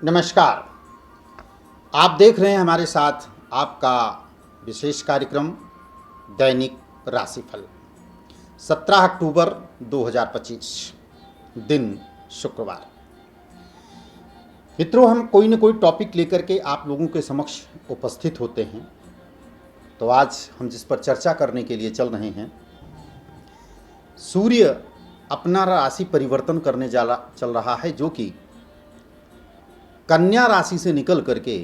नमस्कार। आप देख रहे हैं हमारे साथ आपका विशेष कार्यक्रम दैनिक राशिफल 17 अक्टूबर 2025 दिन शुक्रवार। मित्रों, हम कोई न कोई टॉपिक लेकर के आप लोगों के समक्ष उपस्थित होते हैं। तो आज हम जिस पर चर्चा करने के लिए चल रहे हैं, सूर्य अपना राशि परिवर्तन करने चल रहा है, जो कि कन्या राशि से निकल करके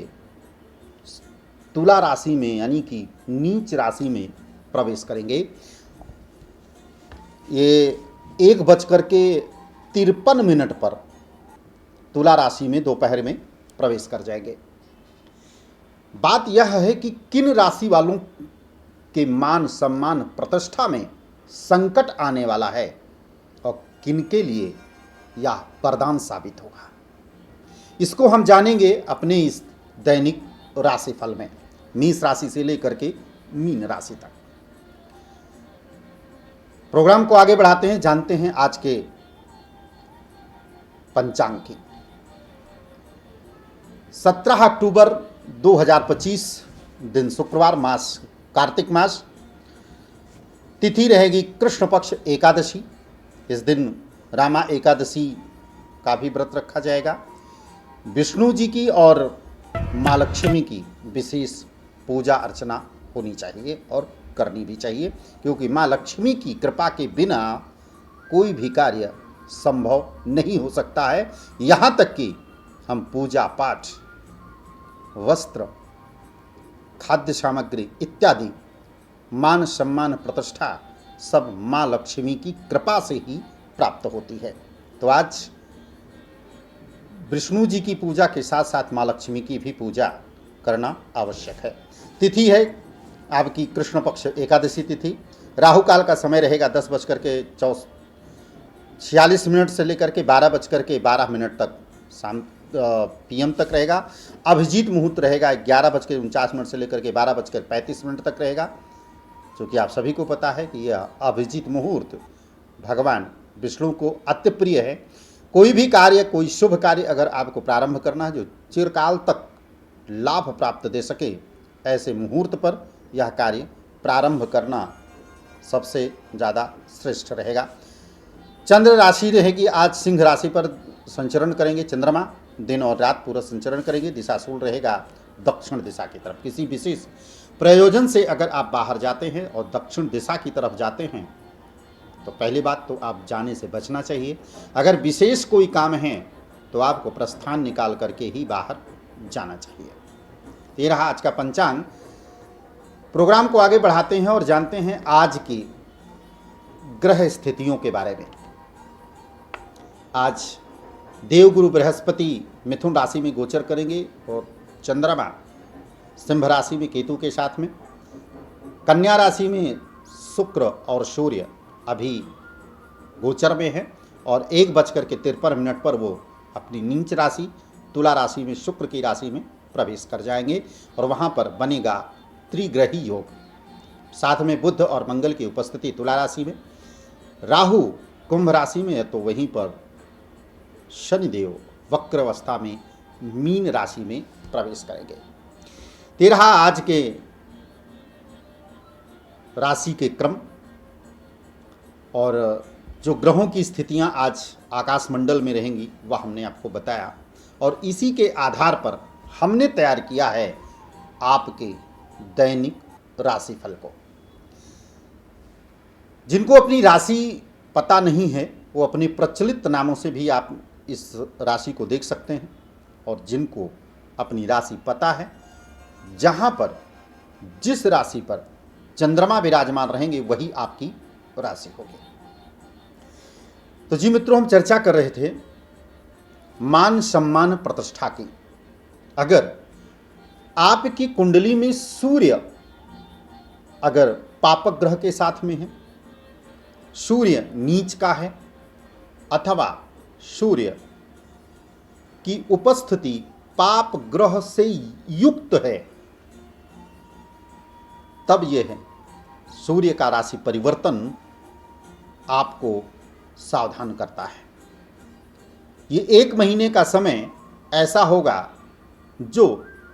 तुला राशि में यानी कि नीच राशि में प्रवेश करेंगे। ये 1:53 पर तुला राशि में दोपहर में प्रवेश कर जाएंगे। बात यह है कि किन राशि वालों के मान सम्मान प्रतिष्ठा में संकट आने वाला है और किन के लिए यह वरदान साबित होगा, इसको हम जानेंगे अपने इस दैनिक राशिफल में, मेष राशि से लेकर के मीन राशि तक। प्रोग्राम को आगे बढ़ाते हैं, जानते हैं आज के पंचांग की। 17 अक्टूबर 2025 दिन शुक्रवार, मास कार्तिक मास, तिथि रहेगी कृष्ण पक्ष एकादशी। इस दिन रामा एकादशी का भी व्रत रखा जाएगा। विष्णु जी की और माँ लक्ष्मी की विशेष पूजा अर्चना होनी चाहिए और करनी भी चाहिए, क्योंकि माँ लक्ष्मी की कृपा के बिना कोई भी कार्य संभव नहीं हो सकता है। यहाँ तक कि हम पूजा पाठ, वस्त्र, खाद्य सामग्री इत्यादि मान सम्मान प्रतिष्ठा सब माँ लक्ष्मी की कृपा से ही प्राप्त होती है। तो आज विष्णु जी की पूजा के साथ साथ माँ लक्ष्मी की भी पूजा करना आवश्यक है। तिथि है आपकी कृष्ण पक्ष एकादशी तिथि। राहु काल का समय रहेगा 10:46 से लेकर के 12:12 तक शाम PM तक रहेगा। अभिजीत मुहूर्त रहेगा 11:49 से लेकर के 12:35 तक रहेगा, जो कि आप सभी को पता है कि यह अभिजीत मुहूर्त भगवान विष्णु को अति प्रिय है। कोई भी कार्य, कोई शुभ कार्य अगर आपको प्रारंभ करना है जो चिरकाल तक लाभ प्राप्त दे सके, ऐसे मुहूर्त पर यह कार्य प्रारंभ करना सबसे ज़्यादा श्रेष्ठ रहेगा। चंद्र राशि रहेगी आज सिंह राशि पर संचरण करेंगे। चंद्रमा दिन और रात पूरा संचरण करेंगे। दिशाशूल रहेगा दक्षिण दिशा की तरफ। किसी विशेष प्रयोजन से अगर आप बाहर जाते हैं और दक्षिण दिशा की तरफ जाते हैं तो पहली बात तो आप जाने से बचना चाहिए। अगर विशेष कोई काम है तो आपको प्रस्थान निकाल करके ही बाहर जाना चाहिए। ये रहा आज का पंचांग। प्रोग्राम को आगे बढ़ाते हैं और जानते हैं आज की ग्रह स्थितियों के बारे में। आज देवगुरु बृहस्पति मिथुन राशि में गोचर करेंगे और चंद्रमा सिंह राशि में केतु के साथ में। कन्या राशि में शुक्र और सूर्य अभी गोचर में है और 1:53 पर वो अपनी नीच राशि तुला राशि में शुक्र की राशि में प्रवेश कर जाएंगे और वहाँ पर बनेगा त्रिग्रही योग। साथ में बुध और मंगल की उपस्थिति तुला राशि में, राहु कुंभ राशि में है, तो वहीं पर शनिदेव वक्र अवस्था में मीन राशि में प्रवेश करेंगे। ये रहा आज के राशि के क्रम और जो ग्रहों की स्थितियां आज आकाशमंडल में रहेंगी वह हमने आपको बताया और इसी के आधार पर हमने तैयार किया है आपके दैनिक राशिफल को। जिनको अपनी राशि पता नहीं है वो अपने प्रचलित नामों से भी आप इस राशि को देख सकते हैं, और जिनको अपनी राशि पता है, जहां पर जिस राशि पर चंद्रमा विराजमान रहेंगे वही आपकी राशि होगी। तो जी मित्रों, हम चर्चा कर रहे थे मान सम्मान प्रतिष्ठा की। अगर आपकी कुंडली में सूर्य अगर पापक ग्रह के साथ में है, सूर्य नीच का है, अथवा सूर्य की उपस्थिति पाप ग्रह से युक्त है, तब यह है सूर्य का राशि परिवर्तन आपको सावधान करता है। ये 1 महीने का समय ऐसा होगा जो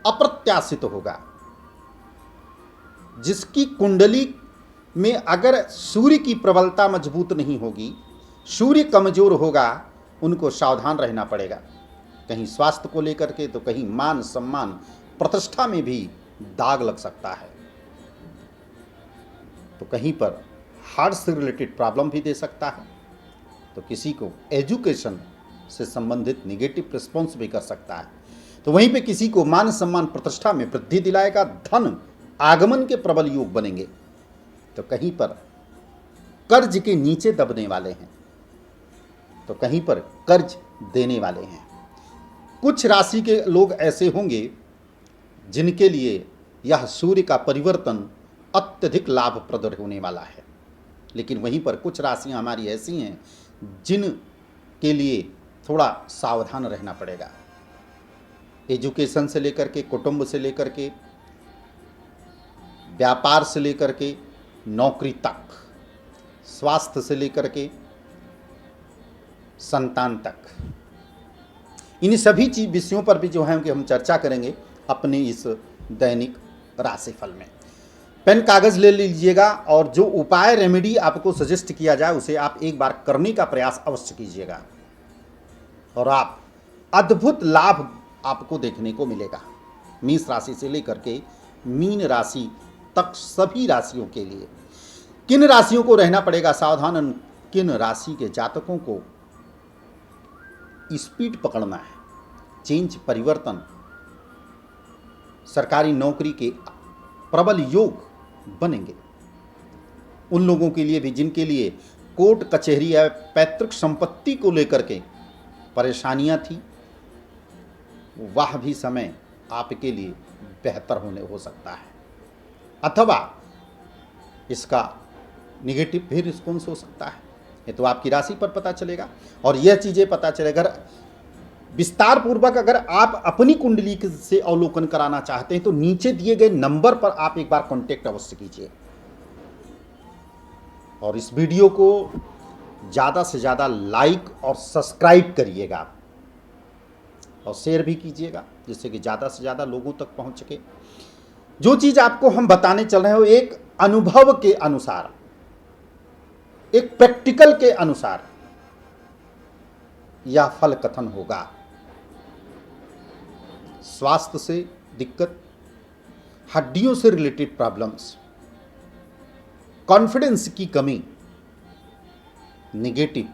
अप्रत्याशित होगा। जिसकी कुंडली में अगर सूर्य की प्रबलता मजबूत नहीं होगी, सूर्य कमजोर होगा, उनको सावधान रहना पड़ेगा। कहीं स्वास्थ्य को लेकर के तो कहीं मान सम्मान प्रतिष्ठा में भी दाग लग सकता है, तो कहीं पर हार्ट से रिलेटेड प्रॉब्लम भी दे सकता है, तो किसी को एजुकेशन से संबंधित निगेटिव रिस्पॉन्स भी कर सकता है, तो वहीं पे किसी को मान सम्मान प्रतिष्ठा में वृद्धि दिलाएगा, धन आगमन के प्रबल योग बनेंगे, तो कहीं पर कर्ज के नीचे दबने वाले हैं, तो कहीं पर कर्ज देने वाले हैं। कुछ राशि के लोग ऐसे होंगे जिनके लिए यह सूर्य का परिवर्तन अत्यधिक लाभप्रद होने वाला है, लेकिन वहीं पर कुछ राशियां हमारी ऐसी हैं जिनके लिए थोड़ा सावधान रहना पड़ेगा। एजुकेशन से लेकर के, कुटुंब से लेकर के, व्यापार से लेकर के, नौकरी तक, स्वास्थ्य से लेकर के संतान तक, इन सभी विषयों पर भी जो है कि हम चर्चा करेंगे अपने इस दैनिक राशिफल में। पेन कागज ले लीजिएगा और जो उपाय रेमेडी आपको सजेस्ट किया जाए उसे आप एक बार करने का प्रयास अवश्य कीजिएगा और आप अद्भुत लाभ आपको देखने को मिलेगा। मेष राशि से लेकर के मीन राशि तक सभी राशियों के लिए किन राशियों को रहना पड़ेगा सावधान, किन राशि के जातकों को स्पीड पकड़ना है, चेंज परिवर्तन, सरकारी नौकरी के प्रबल योग बनेंगे, उन लोगों के लिए भी जिनके लिए कोर्ट कचहरी या पैतृक संपत्ति को लेकर के परेशानियां थी, वह भी समय आपके लिए बेहतर हो सकता है, अथवा इसका निगेटिव भी रिस्पॉन्स हो सकता है। ये तो आपकी राशि पर पता चलेगा और यह चीज़ें पता चलेगा। विस्तार पूर्वक अगर आप अपनी कुंडली से अवलोकन कराना चाहते हैं तो नीचे दिए गए नंबर पर आप एक बार कांटेक्ट अवश्य कीजिए और इस वीडियो को ज़्यादा से ज़्यादा लाइक और सब्सक्राइब करिएगा और शेयर भी कीजिएगा जिससे कि ज़्यादा से ज़्यादा लोगों तक पहुंच सके। जो चीज़ आपको हम बताने चल रहे हैं वो एक अनुभव के अनुसार, एक प्रैक्टिकल के अनुसार यह फल कथन होगा। स्वास्थ्य से दिक्कत, हड्डियों से रिलेटेड प्रॉब्लम्स, कॉन्फिडेंस की कमी, नेगेटिव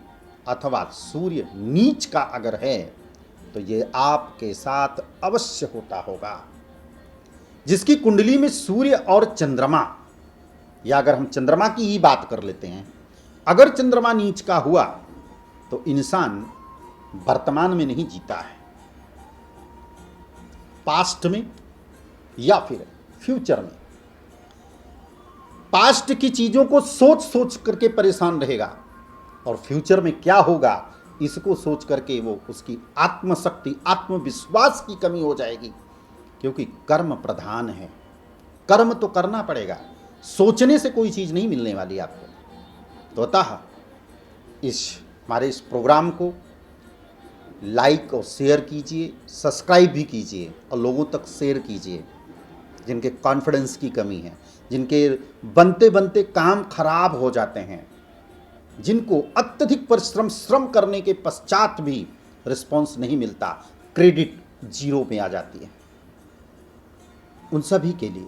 अथवा सूर्य नीच का अगर है तो ये आपके साथ अवश्य होता होगा। जिसकी कुंडली में सूर्य और चंद्रमा, या अगर हम चंद्रमा की ही बात कर लेते हैं, अगर चंद्रमा नीच का हुआ तो इंसान वर्तमान में नहीं जीता है, पास्ट में या फिर फ्यूचर में। पास्ट की चीजों को सोच सोच करके परेशान रहेगा और फ्यूचर में क्या होगा इसको सोच करके वो उसकी आत्मशक्ति, आत्मविश्वास की कमी हो जाएगी, क्योंकि कर्म प्रधान है। कर्म तो करना पड़ेगा, सोचने से कोई चीज नहीं मिलने वाली आपको। तो अतः हमारे इस प्रोग्राम को लाइक और शेयर कीजिए, सब्सक्राइब भी कीजिए और लोगों तक शेयर कीजिए जिनके कॉन्फिडेंस की कमी है, जिनके बनते बनते काम खराब हो जाते हैं, जिनको अत्यधिक श्रम करने के पश्चात भी रिस्पॉन्स नहीं मिलता, क्रेडिट जीरो में आ जाती है, उन सभी के लिए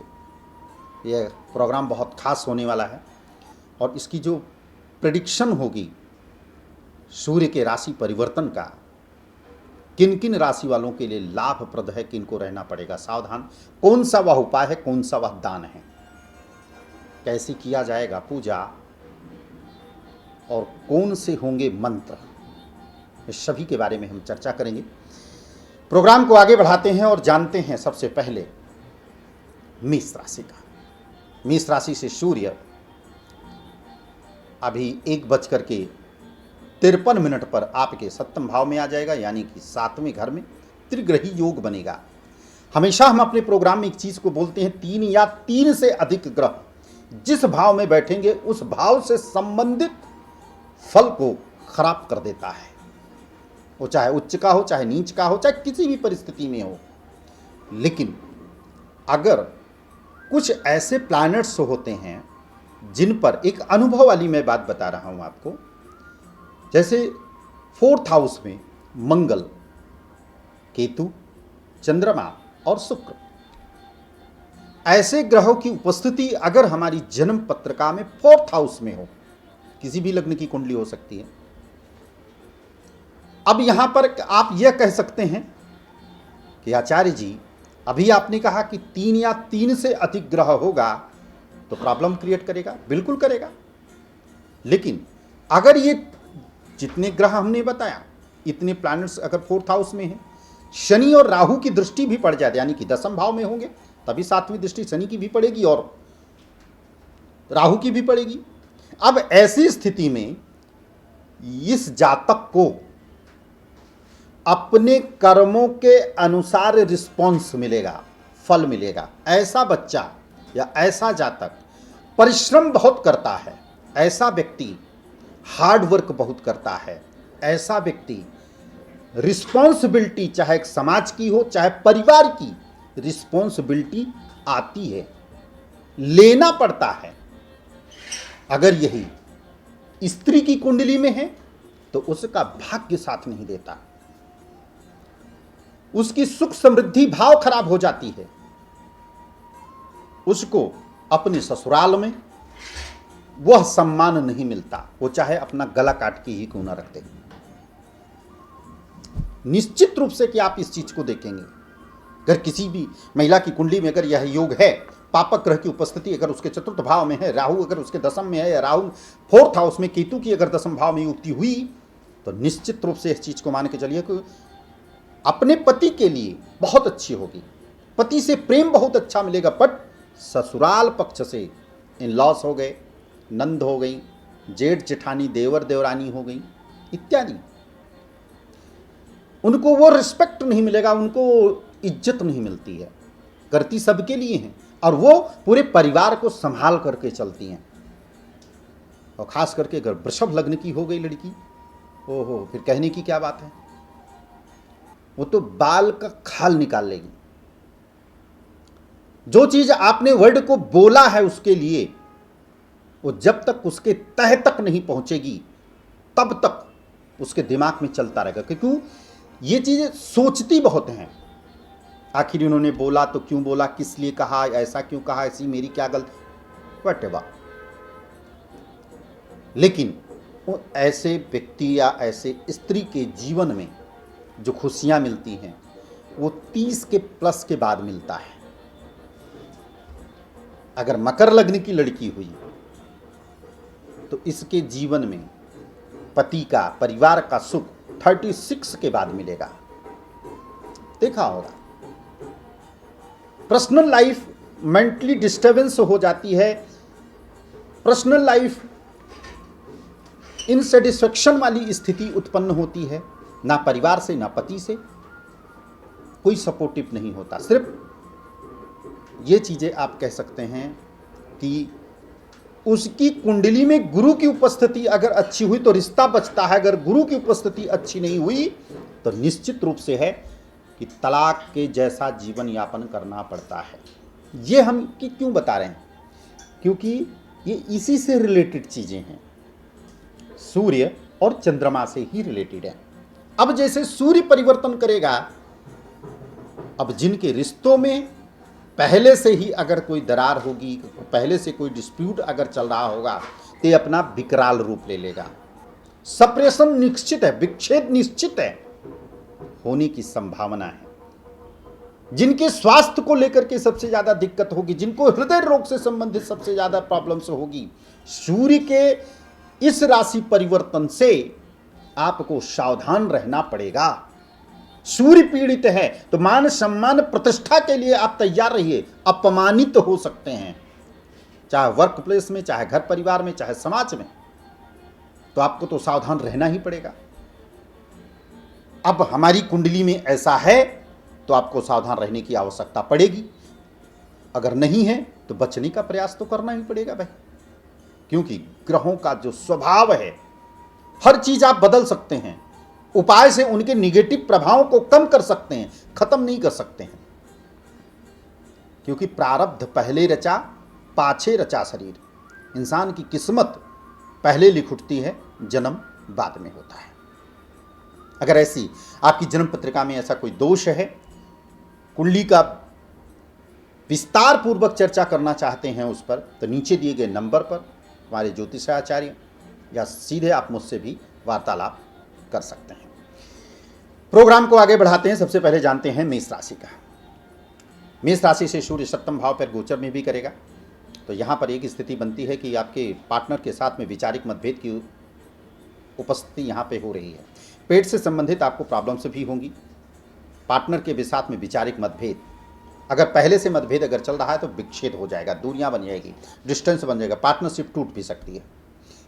यह प्रोग्राम बहुत खास होने वाला है। और इसकी जो प्रेडिक्शन होगी सूर्य के राशि परिवर्तन का, किन किन राशि वालों के लिए लाभप्रद है, किन को रहना पड़ेगा सावधान, कौन सा वह उपाय है, कौन सा वह दान है, कैसे किया जाएगा पूजा और कौन से होंगे मंत्र, इस सभी के बारे में हम चर्चा करेंगे। प्रोग्राम को आगे बढ़ाते हैं और जानते हैं सबसे पहले मेष राशि का। मेष राशि से सूर्य अभी 1:53 पर आपके सप्तम भाव में आ जाएगा, यानी कि 7वें घर में त्रिग्रही योग बनेगा। हमेशा हम अपने प्रोग्राम में एक चीज को बोलते हैं, 3 या 3 से अधिक ग्रह जिस भाव में बैठेंगे उस भाव से संबंधित फल को खराब कर देता है। वो चाहे उच्च का हो, चाहे नीच का हो, चाहे किसी भी परिस्थिति में हो। लेकिन अगर कुछ ऐसे प्लैनेट्स होते हैं जिन पर, एक अनुभव वाली मैं बात बता रहा हूं आपको, जैसे 4th हाउस में मंगल, केतु, चंद्रमा और शुक्र, ऐसे ग्रहों की उपस्थिति अगर हमारी जन्म पत्रिका में 4th हाउस में हो, किसी भी लग्न की कुंडली हो सकती है। अब यहां पर आप यह कह सकते हैं कि आचार्य जी, अभी आपने कहा कि 3 या 3 से अधिक ग्रह होगा तो प्रॉब्लम क्रिएट करेगा। बिल्कुल करेगा। लेकिन अगर ये जितने ग्रह हमने बताया, इतने प्लैनेट्स अगर 4th हाउस में हैं, शनि और राहु की दृष्टि भी पड़ जाए, यानी कि 10वें भाव में होंगे, तभी 7वीं दृष्टि शनि की भी पड़ेगी और राहु की भी पड़ेगी। अब ऐसी स्थिति में इस जातक को अपने कर्मों के अनुसार रिस्पॉन्स मिलेगा, फल मिलेगा। ऐसा बच्चा या ऐसा जातक परिश्रम बहुत करता है, ऐसा व्यक्ति हार्ड वर्क बहुत करता है, ऐसा व्यक्ति रिस्पॉन्सिबिलिटी, चाहे समाज की हो चाहे परिवार की, रिस्पॉन्सिबिलिटी आती है, लेना पड़ता है। अगर यही स्त्री की कुंडली में है तो उसका भाग्य साथ नहीं देता, उसकी सुख समृद्धि भाव खराब हो जाती है, उसको अपने ससुराल में वह सम्मान नहीं मिलता, वो चाहे अपना गला काट के ही क्यों ना रख दे। निश्चित रूप से कि आप इस चीज को देखेंगे, अगर किसी भी महिला की कुंडली में अगर यह योग है, पापक ग्रह की उपस्थिति अगर उसके 4th भाव में है, राहु अगर उसके 10वें में है, या राहु 4th हाउस में केतु की अगर 10वें भाव में युक्ति हुई, तो निश्चित रूप से इस चीज को मान के चलिए कि अपने पति के लिए बहुत अच्छी होगी, पति से प्रेम बहुत अच्छा मिलेगा। बट ससुराल पक्ष से इन लॉस हो गए, नंद हो गई, जेठ जेठानी, देवर देवरानी हो गई इत्यादि, उनको वो रिस्पेक्ट नहीं मिलेगा, उनको इज्जत नहीं मिलती है। करती सबके लिए हैं और वो पूरे परिवार को संभाल करके चलती हैं। और खास करके अगर वृषभ लग्न की हो गई लड़की, ओहो, फिर कहने की क्या बात है, वो तो बाल का खाल निकाल लेगी। जो चीज आपने वर्ड को बोला है उसके लिए, वो जब तक उसके तह तक नहीं पहुंचेगी तब तक उसके दिमाग में चलता रहेगा, क्योंकि ये चीजें सोचती बहुत हैं। आखिर इन्होंने बोला तो क्यों बोला, किस लिए कहा, ऐसा क्यों कहा, ऐसी मेरी क्या गलती, वटेवर। लेकिन वो ऐसे व्यक्ति या ऐसे स्त्री के जीवन में जो खुशियां मिलती हैं वो 30 के प्लस के बाद मिलता है। अगर मकर लग्न की लड़की हुई तो इसके जीवन में पति का, परिवार का सुख 36 के बाद मिलेगा। देखा होगा, पर्सनल लाइफ मेंटली डिस्टर्बेंस हो जाती है, पर्सनल लाइफ इनसेटिस्फेक्शन वाली स्थिति उत्पन्न होती है, ना परिवार से ना पति से कोई सपोर्टिव नहीं होता। सिर्फ ये चीजें आप कह सकते हैं कि उसकी कुंडली में गुरु की उपस्थिति अगर अच्छी हुई तो रिश्ता बचता है, अगर गुरु की उपस्थिति अच्छी नहीं हुई तो निश्चित रूप से है कि तलाक के जैसा जीवन यापन करना पड़ता है। ये हम क्यों बता रहे हैं, क्योंकि ये इसी से रिलेटेड चीजें हैं, सूर्य और चंद्रमा से ही रिलेटेड है। अब जैसे सूर्य परिवर्तन करेगा, अब जिनके रिश्तों में पहले से ही अगर कोई दरार होगी, पहले से कोई डिस्प्यूट अगर चल रहा होगा, तो ये अपना विकराल रूप ले लेगा। सप्रेशन निश्चित है, विच्छेद निश्चित है, होने की संभावना है। जिनके स्वास्थ्य को लेकर के सबसे ज्यादा दिक्कत होगी, जिनको हृदय रोग से संबंधित सबसे ज्यादा प्रॉब्लम्स होगी, सूर्य के इस राशि परिवर्तन से आपको सावधान रहना पड़ेगा। सूर्य पीड़ित है तो मान सम्मान प्रतिष्ठा के लिए आप तैयार रहिए, अपमानित हो सकते हैं, चाहे वर्क प्लेस में, चाहे घर परिवार में, चाहे समाज में, तो आपको तो सावधान रहना ही पड़ेगा। अब हमारी कुंडली में ऐसा है तो आपको सावधान रहने की आवश्यकता पड़ेगी, अगर नहीं है तो बचने का प्रयास तो करना ही पड़ेगा भाई, क्योंकि ग्रहों का जो स्वभाव है, हर चीज आप बदल सकते हैं, उपाय से उनके निगेटिव प्रभावों को कम कर सकते हैं, खत्म नहीं कर सकते हैं। क्योंकि प्रारब्ध पहले रचा पाछे रचा शरीर। इंसान की किस्मत पहले लिख उठती है, जन्म बाद में होता है। अगर ऐसी आपकी जन्म पत्रिका में ऐसा कोई दोष है, कुंडली का विस्तार पूर्वक चर्चा करना चाहते हैं उस पर, तो नीचे दिए गए नंबर पर हमारे ज्योतिषाचार्य या सीधे आप मुझसे भी वार्तालाप कर सकते हैं। प्रोग्राम को आगे बढ़ाते हैं। सबसे पहले जानते हैं मेष राशि का। मेष राशि से सूर्य सप्तम भाव पर गोचर में भी करेगा, तो यहाँ पर एक स्थिति बनती है कि आपके पार्टनर के साथ में वैचारिक मतभेद की उपस्थिति यहाँ पे हो रही है। पेट से संबंधित आपको प्रॉब्लम्स भी होंगी। पार्टनर के साथ में वैचारिक मतभेद, अगर पहले से मतभेद अगर चल रहा है तो विच्छेद हो जाएगा, दूरियां बन जाएगी, डिस्टेंस बन जाएगा, पार्टनरशिप टूट भी सकती है।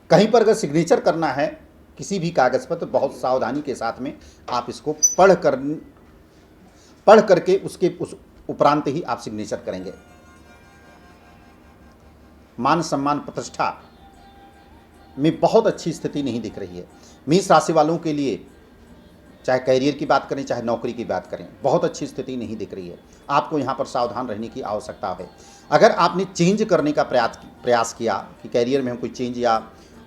कहीं पर अगर सिग्नेचर करना है किसी भी कागज़ पर, तो बहुत सावधानी के साथ में आप इसको पढ़ करके उसके उस उपरांत ही आप सिग्नेचर करेंगे। मान सम्मान प्रतिष्ठा में बहुत अच्छी स्थिति नहीं दिख रही है। मेष राशि वालों के लिए चाहे कैरियर की बात करें चाहे नौकरी की बात करें, बहुत अच्छी स्थिति नहीं दिख रही है। आपको यहाँ पर सावधान रहने की आवश्यकता है। अगर आपने चेंज करने का प्रयास किया कि कैरियर में हम कोई चेंज या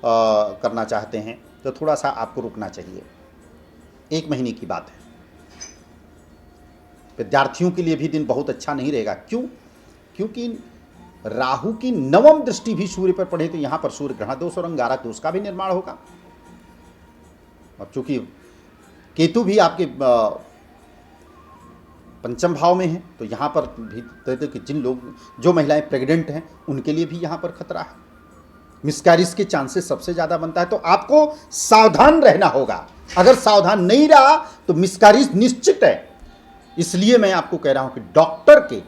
करना चाहते हैं, तो थोड़ा सा आपको रुकना चाहिए। 1 महीने की बात है। विद्यार्थियों के लिए भी दिन बहुत अच्छा नहीं रहेगा। क्यों? क्योंकि राहु की 9वीं दृष्टि भी सूर्य पर पड़े, तो यहाँ पर सूर्य ग्रह दोष और अंगारक दोष का भी निर्माण होगा। और चूंकि केतु भी आपके पंचम भाव में है, तो यहाँ पर भी कहते कि जो महिलाएं प्रेग्नेंट हैं उनके लिए भी यहाँ पर खतरा है। मिसकैरेज के चांसेस सबसे ज़्यादा बनता है, तो आपको सावधान रहना होगा। अगर सावधान नहीं रहा तो मिसकैरेज निश्चित है। इसलिए मैं आपको कह रहा हूं कि डॉक्टर के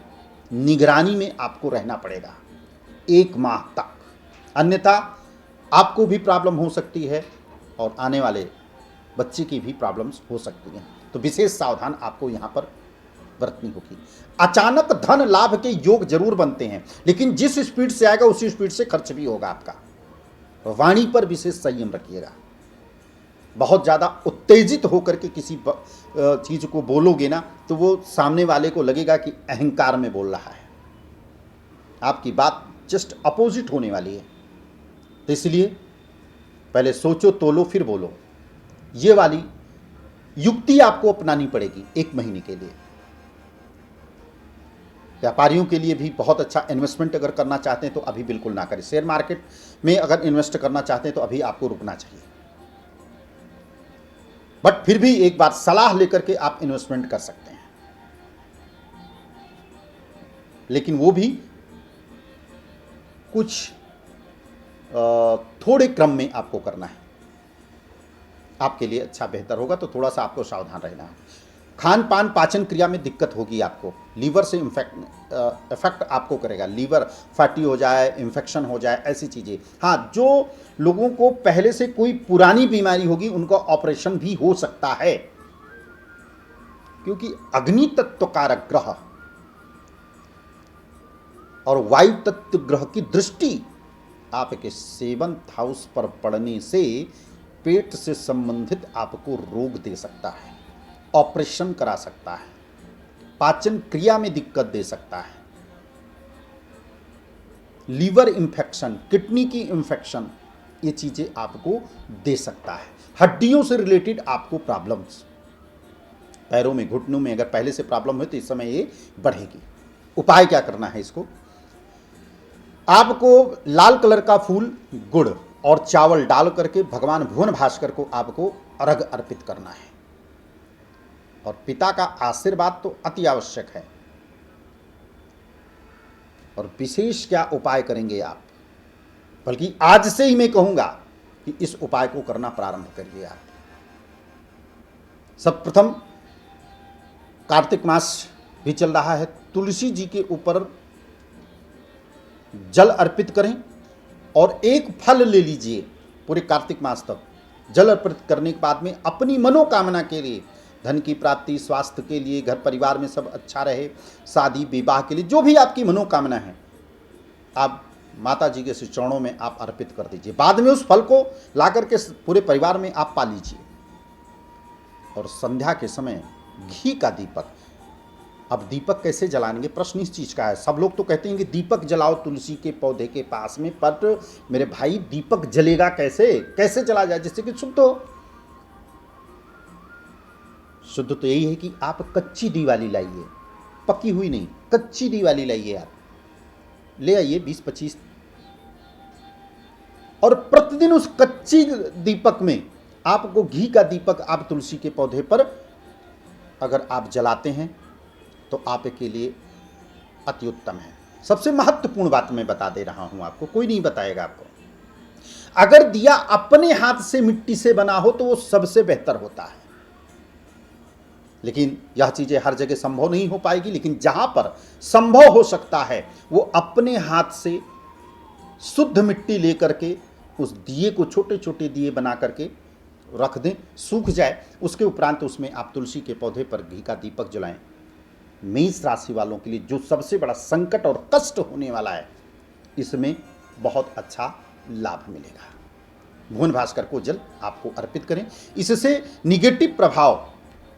निगरानी में आपको रहना पड़ेगा 1 माह तक, अन्यथा आपको भी प्रॉब्लम हो सकती है और आने वाले बच्चे की भी प्रॉब्लम्स हो सकती हैं। तो विशेष सावधान आपको यहाँ पर बरतनी होगी। अचानक धन लाभ के योग जरूर बनते हैं, लेकिन जिस स्पीड से आएगा उसी स्पीड से खर्च भी होगा आपका। तो वाणी पर विशेष संयम रखिएगा। बहुत ज़्यादा उत्तेजित होकर के किसी चीज़ को बोलोगे ना, तो वो सामने वाले को लगेगा कि अहंकार में बोल रहा है। आपकी बात जस्ट अपोजिट होने वाली है। तो इसलिए पहले सोचो तोलो फिर बोलो। ये वाली युक्ति आपको अपनानी पड़ेगी 1 महीने के लिए। व्यापारियों के लिए भी बहुत अच्छा इन्वेस्टमेंट अगर करना चाहते हैं तो अभी बिल्कुल ना करें। शेयर मार्केट में अगर इन्वेस्ट करना चाहते हैं तो अभी आपको रुकना चाहिए। बट फिर भी एक बार सलाह लेकर के आप इन्वेस्टमेंट कर सकते हैं, लेकिन वो भी कुछ थोड़े क्रम में आपको करना है। आपके लिए अच्छा बेहतर होगा, तो थोड़ा सा आपको सावधान रहना है। खान पान पाचन क्रिया में दिक्कत होगी आपको। लीवर से इफेक्ट आपको करेगा। लीवर फैटी हो जाए, इन्फेक्शन हो जाए, ऐसी चीज़ें। हाँ, जो लोगों को पहले से कोई पुरानी बीमारी होगी उनका ऑपरेशन भी हो सकता है, क्योंकि अग्नि तत्व कारक ग्रह और वायु तत्व ग्रह की दृष्टि आपके 7th हाउस पर पड़ने से पेट से संबंधित आपको रोग दे सकता है, ऑपरेशन करा सकता है, पाचन क्रिया में दिक्कत दे सकता है, लीवर इन्फेक्शन, किडनी की इन्फेक्शन, ये चीज़ें आपको दे सकता है। हड्डियों से रिलेटेड आपको प्रॉब्लम्स, पैरों में, घुटनों में अगर पहले से प्रॉब्लम है तो इस समय ये बढ़ेगी। उपाय क्या करना है इसको? आपको लाल कलर का फूल, गुड़ और चावल डाल करके भगवान भुवन भास्कर को आपको अर्घ अर्पित करना है। और पिता का आशीर्वाद तो अति आवश्यक है। और विशेष क्या उपाय करेंगे आप, बल्कि आज से ही मैं कहूंगा कि इस उपाय को करना प्रारंभ करिए आप। सर्वप्रथम कार्तिक मास भी चल रहा है, तुलसी जी के ऊपर जल अर्पित करें और एक फल ले लीजिए पूरे कार्तिक मास तक। जल अर्पित करने के बाद में अपनी मनोकामना के लिए, धन की प्राप्ति, स्वास्थ्य के लिए, घर परिवार में सब अच्छा रहे, शादी विवाह के लिए, जो भी आपकी मनोकामना है, आप माता जी के चरणों में आप अर्पित कर दीजिए। बाद में उस फल को ला करके पूरे परिवार में आप पा लीजिए। और संध्या के समय घी का दीपक। अब दीपक कैसे जलाएंगे, प्रश्न इस चीज़ का है। सब लोग तो कहते हैं कि दीपक जलाओ तुलसी के पौधे के पास में, पर मेरे भाई दीपक जलेगा कैसे, कैसे जला जाए जिससे कि शुद्ध हो। शुद्ध तो यही है कि आप कच्ची दिवाली लाइए, पकी हुई नहीं, कच्ची दिवाली लाइए। आप ले आइए 20-25, और प्रतिदिन उस कच्ची दीपक में आपको घी का दीपक आप तुलसी के पौधे पर अगर आप जलाते हैं तो आपके लिए अति उत्तम है। सबसे महत्वपूर्ण बात मैं बता दे रहा हूं आपको, कोई नहीं बताएगा आपको। अगर दिया अपने हाथ से मिट्टी से बना हो तो वो सबसे बेहतर होता है, लेकिन यह चीजें हर जगह संभव नहीं हो पाएगी। लेकिन जहां पर संभव हो सकता है वो अपने हाथ से शुद्ध मिट्टी लेकर के उस दिए को छोटे छोटे दिए बना करके रख दें, सूख जाए, उसके उपरांत उसमें आप तुलसी के पौधे पर घी का दीपक जलाएं। मेष राशि वालों के लिए जो सबसे बड़ा संकट और कष्ट होने वाला है, इसमें बहुत अच्छा लाभ मिलेगा। भुवन भास्कर को जल आपको अर्पित करें, इससे निगेटिव प्रभाव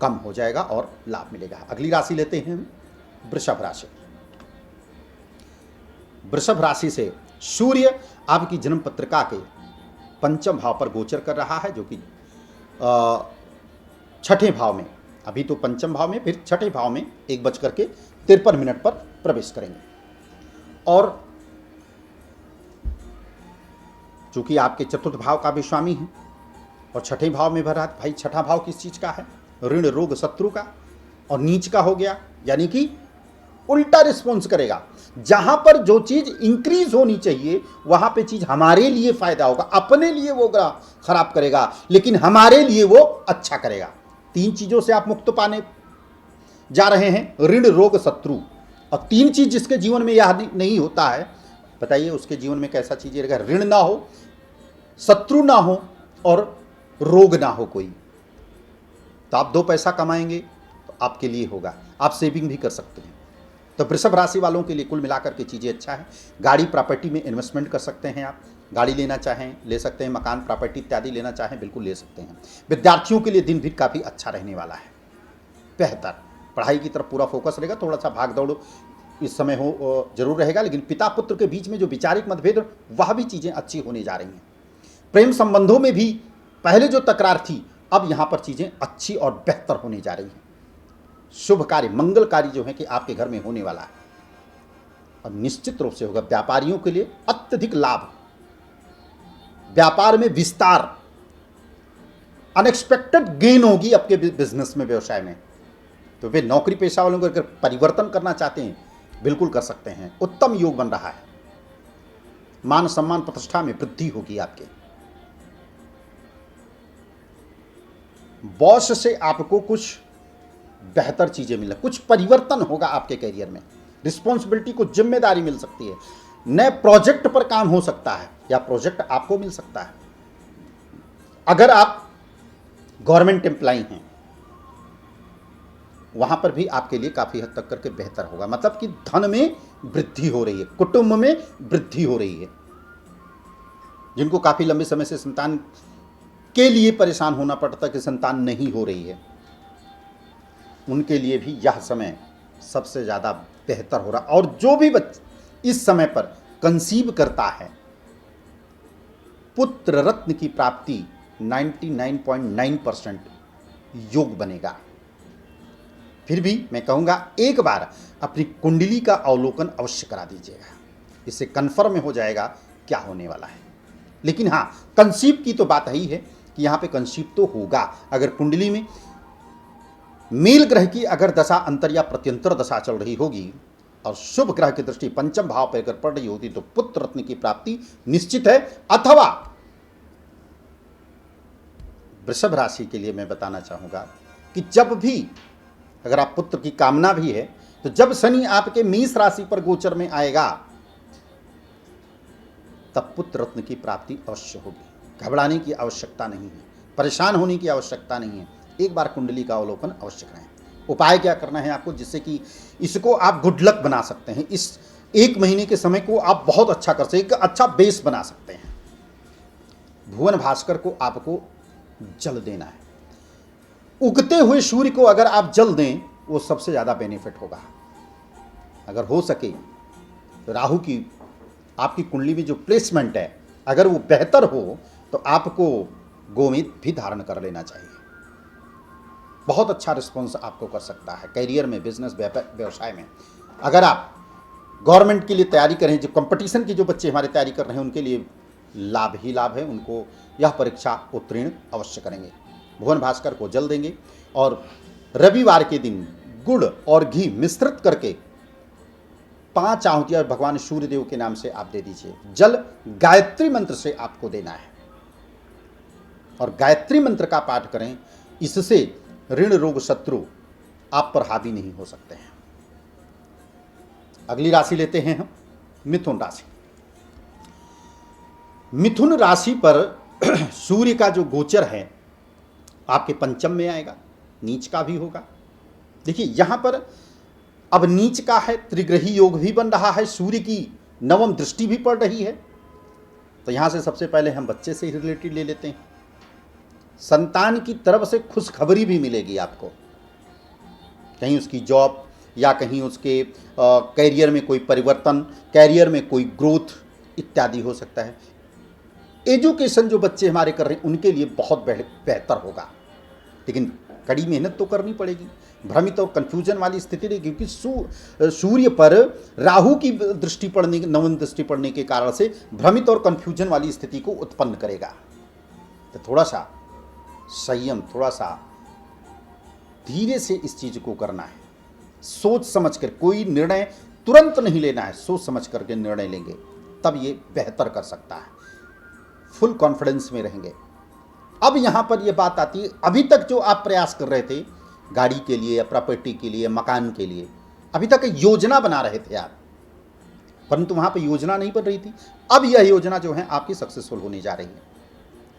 कम हो जाएगा और लाभ मिलेगा। अगली राशि लेते हैं वृषभ राशि। वृषभ राशि से सूर्य आपकी जन्म पत्रिका के पंचम भाव पर गोचर कर रहा है, जो कि छठे भाव में, अभी तो पंचम भाव में, फिर छठे भाव में 1:53 पर प्रवेश करेंगे। और चूंकि आपके चतुर्थ भाव का भी स्वामी है और छठे भाव में भर रहा है, भाई छठा भाव किस चीज का है, ऋण रोग शत्रु का, और नीच का हो गया, यानी कि उल्टा रिस्पॉन्स करेगा। जहां पर जो चीज इंक्रीज होनी चाहिए वहां पे चीज हमारे लिए फायदा होगा, अपने लिए वो खराब करेगा लेकिन हमारे लिए वो अच्छा करेगा। 3 चीजों से आप मुक्त पाने जा रहे हैं, ऋण रोग शत्रु। और 3 चीज जिसके जीवन में यह नहीं होता है, बताइए उसके जीवन में कैसा चीज रहेगा। ऋण ना हो, शत्रु ना हो और रोग ना हो कोई, तो आप 2 पैसा कमाएंगे तो आपके लिए होगा, आप सेविंग भी कर सकते हैं। तो वृषभ राशि वालों के लिए कुल मिलाकर के चीज़ें अच्छा है। गाड़ी प्रॉपर्टी में इन्वेस्टमेंट कर सकते हैं, आप गाड़ी लेना चाहें ले सकते हैं, मकान प्रॉपर्टी इत्यादि लेना चाहें बिल्कुल ले सकते हैं। विद्यार्थियों के लिए दिन भी काफ़ी अच्छा रहने वाला है, बेहतर पढ़ाई की तरफ पूरा फोकस रहेगा। थोड़ा सा भाग दौड़ इस समय हो जरूर रहेगा, लेकिन पिता पुत्र के बीच में जो वैचारिक मतभेद वह भी चीज़ें अच्छी होने जा रही हैं। प्रेम संबंधों में भी पहले जो तकरार थी अब यहाँ पर चीज़ें अच्छी और बेहतर होने जा रही हैं। शुभ कार्य मंगल कार्य जो है कि आपके घर में होने वाला है और निश्चित रूप से होगा। व्यापारियों के लिए अत्यधिक लाभ, व्यापार में विस्तार, अनएक्सपेक्टेड गेन होगी आपके बिजनेस में, व्यवसाय में। तो वे नौकरी पेशा वालों को अगर परिवर्तन करना चाहते हैं बिल्कुल कर सकते हैं। उत्तम योग बन रहा है, मान सम्मान प्रतिष्ठा में वृद्धि होगी आपके। बॉस से आपको कुछ बेहतर चीजें मिल, कुछ परिवर्तन होगा आपके करियर में, रिस्पॉन्सिबिलिटी को जिम्मेदारी मिल सकती है, नए प्रोजेक्ट पर काम हो सकता है या प्रोजेक्ट आपको मिल सकता है। अगर आप गवर्नमेंट एम्प्लॉई हैं वहां पर भी आपके लिए काफी हद तक करके बेहतर होगा, मतलब कि धन में वृद्धि हो रही है, कुटुंब में वृद्धि हो रही है। जिनको काफी लंबे समय से संतान के लिए परेशान होना पड़ता कि संतान नहीं हो रही है, उनके लिए भी यह समय सबसे ज़्यादा बेहतर हो रहा। और जो भी इस समय पर कंसीव करता है, पुत्र रत्न की प्राप्ति 99.9% योग बनेगा। फिर भी मैं कहूँगा एक बार अपनी कुंडली का अवलोकन अवश्य करा दीजिएगा, इससे कन्फर्म हो जाएगा क्या होने वाला है। लेकिन हाँ, कंसीव की तो बात ही है कि यहाँ पे कंसीव तो होगा। अगर कुंडली में मेल ग्रह की अगर दशा अंतर या प्रत्यंतर दशा चल रही होगी और शुभ ग्रह की दृष्टि पंचम भाव पर अगर पड़ रही होती तो पुत्र रत्न की प्राप्ति निश्चित है। अथवा वृषभ राशि के लिए मैं बताना चाहूंगा कि जब भी अगर आप पुत्र की कामना भी है तो जब शनि आपके मेष राशि पर गोचर में आएगा तब पुत्र रत्न की प्राप्ति अवश्य होगी। घबराने की आवश्यकता नहीं है, परेशान होने की आवश्यकता नहीं है। एक बार कुंडली का अवलोकन अवश्य करें। उपाय क्या करना है आपको, जिससे कि इसको आप गुड लक बना सकते हैं, इस 1 महीने के समय को आप बहुत अच्छा कर सकते, एक अच्छा बेस बना सकते हैं। भुवन भास्कर को आपको जल देना है। उगते हुए सूर्य को अगर आप जल दें वो सबसे ज़्यादा बेनिफिट होगा। अगर हो सके तो राहु की आपकी कुंडली में जो प्लेसमेंट है अगर वो बेहतर हो तो आपको गोमेद भी धारण कर लेना चाहिए। बहुत अच्छा रिस्पॉन्स आपको कर सकता है करियर में, बिजनेस, व्यवसाय में। अगर आप गवर्नमेंट के लिए तैयारी करें, जो कंपटीशन की जो बच्चे हमारे तैयारी कर रहे हैं उनके लिए लाभ ही लाभ है, उनको यह परीक्षा उत्तीर्ण अवश्य करेंगे। भुवन भास्कर को जल देंगे और रविवार के दिन गुड़ और घी मिश्रित करके 5 आहुतियां भगवान सूर्यदेव के नाम से आप दे दीजिए। जल गायत्री मंत्र से आपको देना है और गायत्री मंत्र का पाठ करें, इससे ऋण रोग शत्रु आप पर हावी नहीं हो सकते हैं। अगली राशि लेते हैं हम मिथुन राशि। मिथुन राशि पर सूर्य का जो गोचर है आपके पंचम में आएगा, नीच का भी होगा। देखिए यहां पर अब नीच का है, त्रिग्रही योग भी बन रहा है, सूर्य की नवम दृष्टि भी पड़ रही है। तो यहां से सबसे पहले हम बच्चे से रिलेटेड ले लेते हैं। संतान की तरफ से खुशखबरी भी मिलेगी आपको, कहीं उसकी जॉब या कहीं उसके कैरियर में कोई परिवर्तन, कैरियर में कोई ग्रोथ इत्यादि हो सकता है। एजुकेशन जो बच्चे हमारे कर रहे हैं उनके लिए बहुत बेहतर होगा, लेकिन कड़ी मेहनत तो करनी पड़ेगी। भ्रमित और कंफ्यूजन वाली स्थिति नहीं, क्योंकि सूर्य पर राहु की दृष्टि पड़ने, नवम दृष्टि पड़ने के कारण से भ्रमित और कंफ्यूजन वाली स्थिति को उत्पन्न करेगा। तो थोड़ा सा संयम, थोड़ा सा धीरे से इस चीज को करना है, सोच समझ कर। कोई निर्णय तुरंत नहीं लेना है, सोच समझ करके निर्णय लेंगे तब ये बेहतर कर सकता है, फुल कॉन्फिडेंस में रहेंगे। अब यहां पर यह बात आती है, अभी तक जो आप प्रयास कर रहे थे गाड़ी के लिए या प्रॉपर्टी के लिए, मकान के लिए, अभी तक योजना बना रहे थे आप, परंतु वहां पर योजना नहीं बन रही थी। अब यह योजना जो है आपकी सक्सेसफुल होने जा रही है।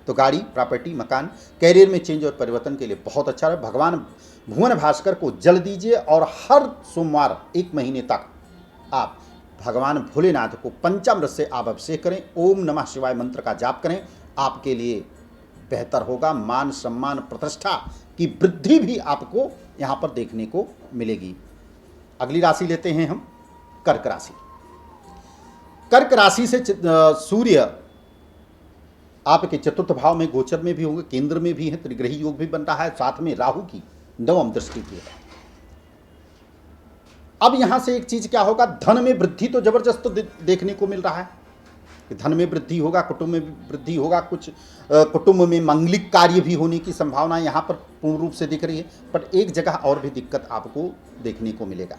तो गाड़ी, प्रॉपर्टी, मकान, कैरियर में चेंज और परिवर्तन के लिए बहुत अच्छा है। भगवान भुवन भास्कर को जल दीजिए और हर सोमवार 1 महीने तक आप भगवान भोलेनाथ को पंचामृत से आप अभिषेक करें, ओम नमः शिवाय मंत्र का जाप करें, आपके लिए बेहतर होगा। मान सम्मान प्रतिष्ठा की वृद्धि भी आपको यहां पर देखने को मिलेगी। अगली राशि लेते हैं हम कर्क राशि। कर्क राशि से सूर्य आपके चतुर्थ भाव में गोचर में भी होंगे, केंद्र में भी है, त्रिग्रही योग भी बन रहा है, साथ में राहु की नवम दृष्टि भी है। अब यहां से एक चीज क्या होगा, धन में वृद्धि तो जबरदस्त देखने को मिल रहा है कि धन में वृद्धि होगा, कुटुंब में वृद्धि होगा, कुछ कुटुंब में मांगलिक कार्य भी होने की संभावना यहां पर पूर्ण रूप से दिख रही है। पर एक जगह और भी दिक्कत आपको देखने को मिलेगा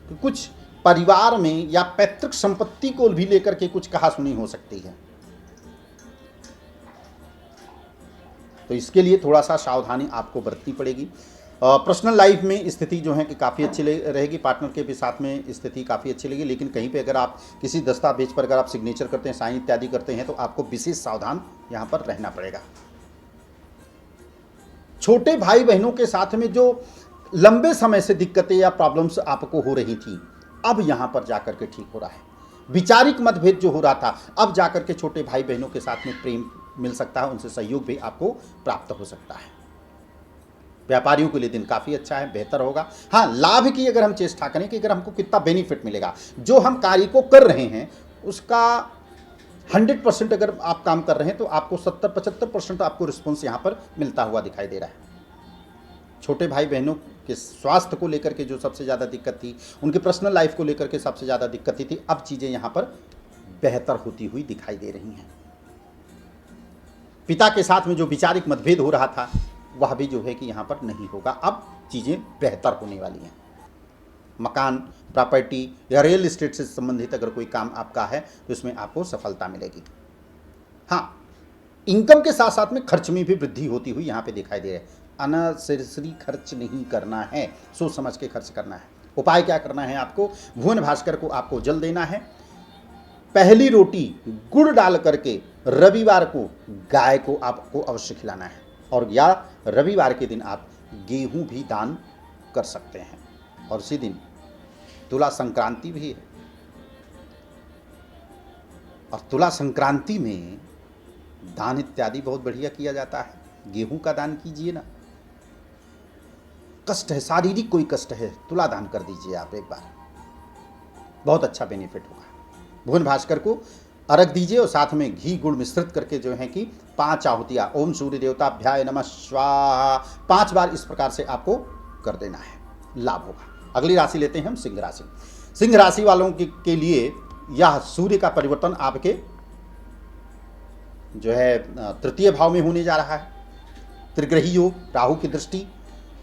कि कुछ परिवार में या पैतृक संपत्ति को भी लेकर के कुछ कहासुनी हो सकती है। तो इसके लिए थोड़ा सा सावधानी आपको बरतनी पड़ेगी। पर्सनल लाइफ में स्थिति जो है कि काफ़ी अच्छी रहेगी, पार्टनर के भी साथ में स्थिति काफ़ी अच्छी लगेगी। लेकिन कहीं पे अगर आप किसी दस्तावेज पर अगर आप सिग्नेचर करते हैं, साइन इत्यादि करते हैं, तो आपको विशेष सावधान यहाँ पर रहना पड़ेगा। छोटे भाई बहनों के साथ में जो लंबे समय से दिक्कतें या प्रॉब्लम्स आपको हो रही थी, अब यहाँ पर जाकर के ठीक हो रहा है। वैचारिक मतभेद जो हो रहा था, अब जाकर के छोटे भाई बहनों के साथ में प्रेम मिल सकता है, उनसे सहयोग भी आपको प्राप्त हो सकता है। व्यापारियों के लिए दिन काफ़ी अच्छा है, बेहतर होगा। हाँ, लाभ की अगर हम चेष्टा करें कि अगर हमको कितना बेनिफिट मिलेगा, जो हम कार्य को कर रहे हैं उसका 100% अगर आप काम कर रहे हैं तो आपको 70-75% आपको रिस्पॉन्स यहाँ पर मिलता हुआ दिखाई दे रहा है। छोटे भाई बहनों के स्वास्थ्य को लेकर के जो सबसे ज़्यादा दिक्कत थी, उनके पर्सनल लाइफ को लेकर के सबसे ज़्यादा दिक्कत थी, अब चीज़ें यहाँ पर बेहतर होती हुई दिखाई दे रही हैं। पिता के साथ में जो वैचारिक मतभेद हो रहा था वह भी जो है कि यहाँ पर नहीं होगा, अब चीज़ें बेहतर होने वाली हैं। मकान, प्रॉपर्टी या रियल इस्टेट से संबंधित अगर कोई काम आपका है तो इसमें आपको सफलता मिलेगी। हाँ, इनकम के साथ साथ में खर्च में भी वृद्धि होती हुई यहाँ पे दिखाई दे रही है। अननेसेसरी खर्च नहीं करना है, सोच समझ के खर्च करना है। उपाय क्या करना है आपको, भुवन भास्कर को आपको जल देना है, पहली रोटी गुड़ डाल करके रविवार को गाय को आपको अवश्य खिलाना है, और या रविवार के दिन आप गेहूं भी दान कर सकते हैं। और उसी दिन तुला संक्रांति भी है, और तुला संक्रांति में दान इत्यादि बहुत बढ़िया किया जाता है। गेहूं का दान कीजिए ना। कष्ट है, शारीरिक कोई कष्ट है, तुला दान कर दीजिए आप एक बार, बहुत अच्छा बेनिफिट होगा। भुवन भास्कर को अर्घ दीजिए और साथ में घी गुड़ मिश्रित करके जो है कि 5 आहुतियाँ ओम सूर्य देवताभ्याय नमः स्वाहा 5 बार इस प्रकार से आपको कर देना है, लाभ होगा। अगली राशि लेते हैं हम सिंह राशि। सिंह राशि वालों के लिए यह सूर्य का परिवर्तन आपके जो है तृतीय भाव में होने जा रहा है। त्रिग्रही योग, राहु की दृष्टि।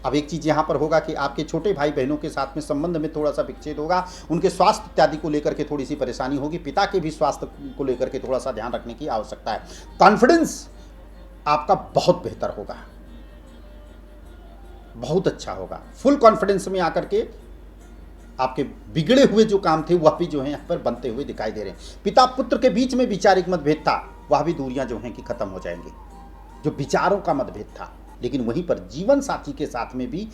अब एक चीज़ यहाँ पर होगा कि आपके छोटे भाई बहनों के साथ में संबंध में थोड़ा सा विच्छेद होगा, उनके स्वास्थ्य इत्यादि को लेकर के थोड़ी सी परेशानी होगी, पिता के भी स्वास्थ्य को लेकर के थोड़ा सा ध्यान रखने की आवश्यकता है। कॉन्फिडेंस आपका बहुत बेहतर होगा, बहुत अच्छा होगा। फुल कॉन्फिडेंस में आकर के आपके बिगड़े हुए जो काम थे वह भी जो है यहाँ पर बनते हुए दिखाई दे रहे हैं। पिता पुत्र के बीच में विचारिक मतभेद था, वह भी दूरियां जो हैं कि खत्म हो जाएंगी, जो विचारों का मतभेद था। लेकिन वहीं पर जीवन साथी के साथ में भी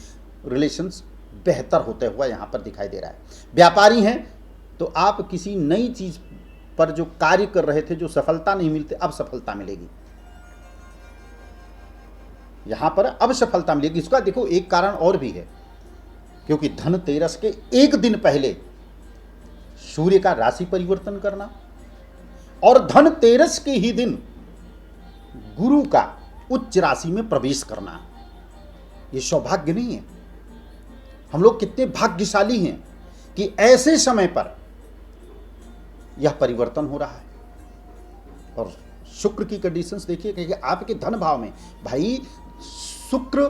रिलेशंस बेहतर होते हुआ यहाँ पर दिखाई दे रहा है। व्यापारी हैं तो आप किसी नई चीज पर जो कार्य कर रहे थे, जो सफलता नहीं मिलती, अब सफलता मिलेगी। यहां पर अब सफलता मिलेगी। इसका देखो एक कारण और भी है, क्योंकि धनतेरस के एक दिन पहले सूर्य का राशि परिवर्तन करना और धनतेरस के ही दिन गुरु का उच्च राशि में प्रवेश करना, यह सौभाग्य नहीं है? हम लोग कितने भाग्यशाली हैं कि ऐसे समय पर यह परिवर्तन हो रहा है। और शुक्र की कंडीशंस देखिए कि आपके धन भाव में भाई शुक्र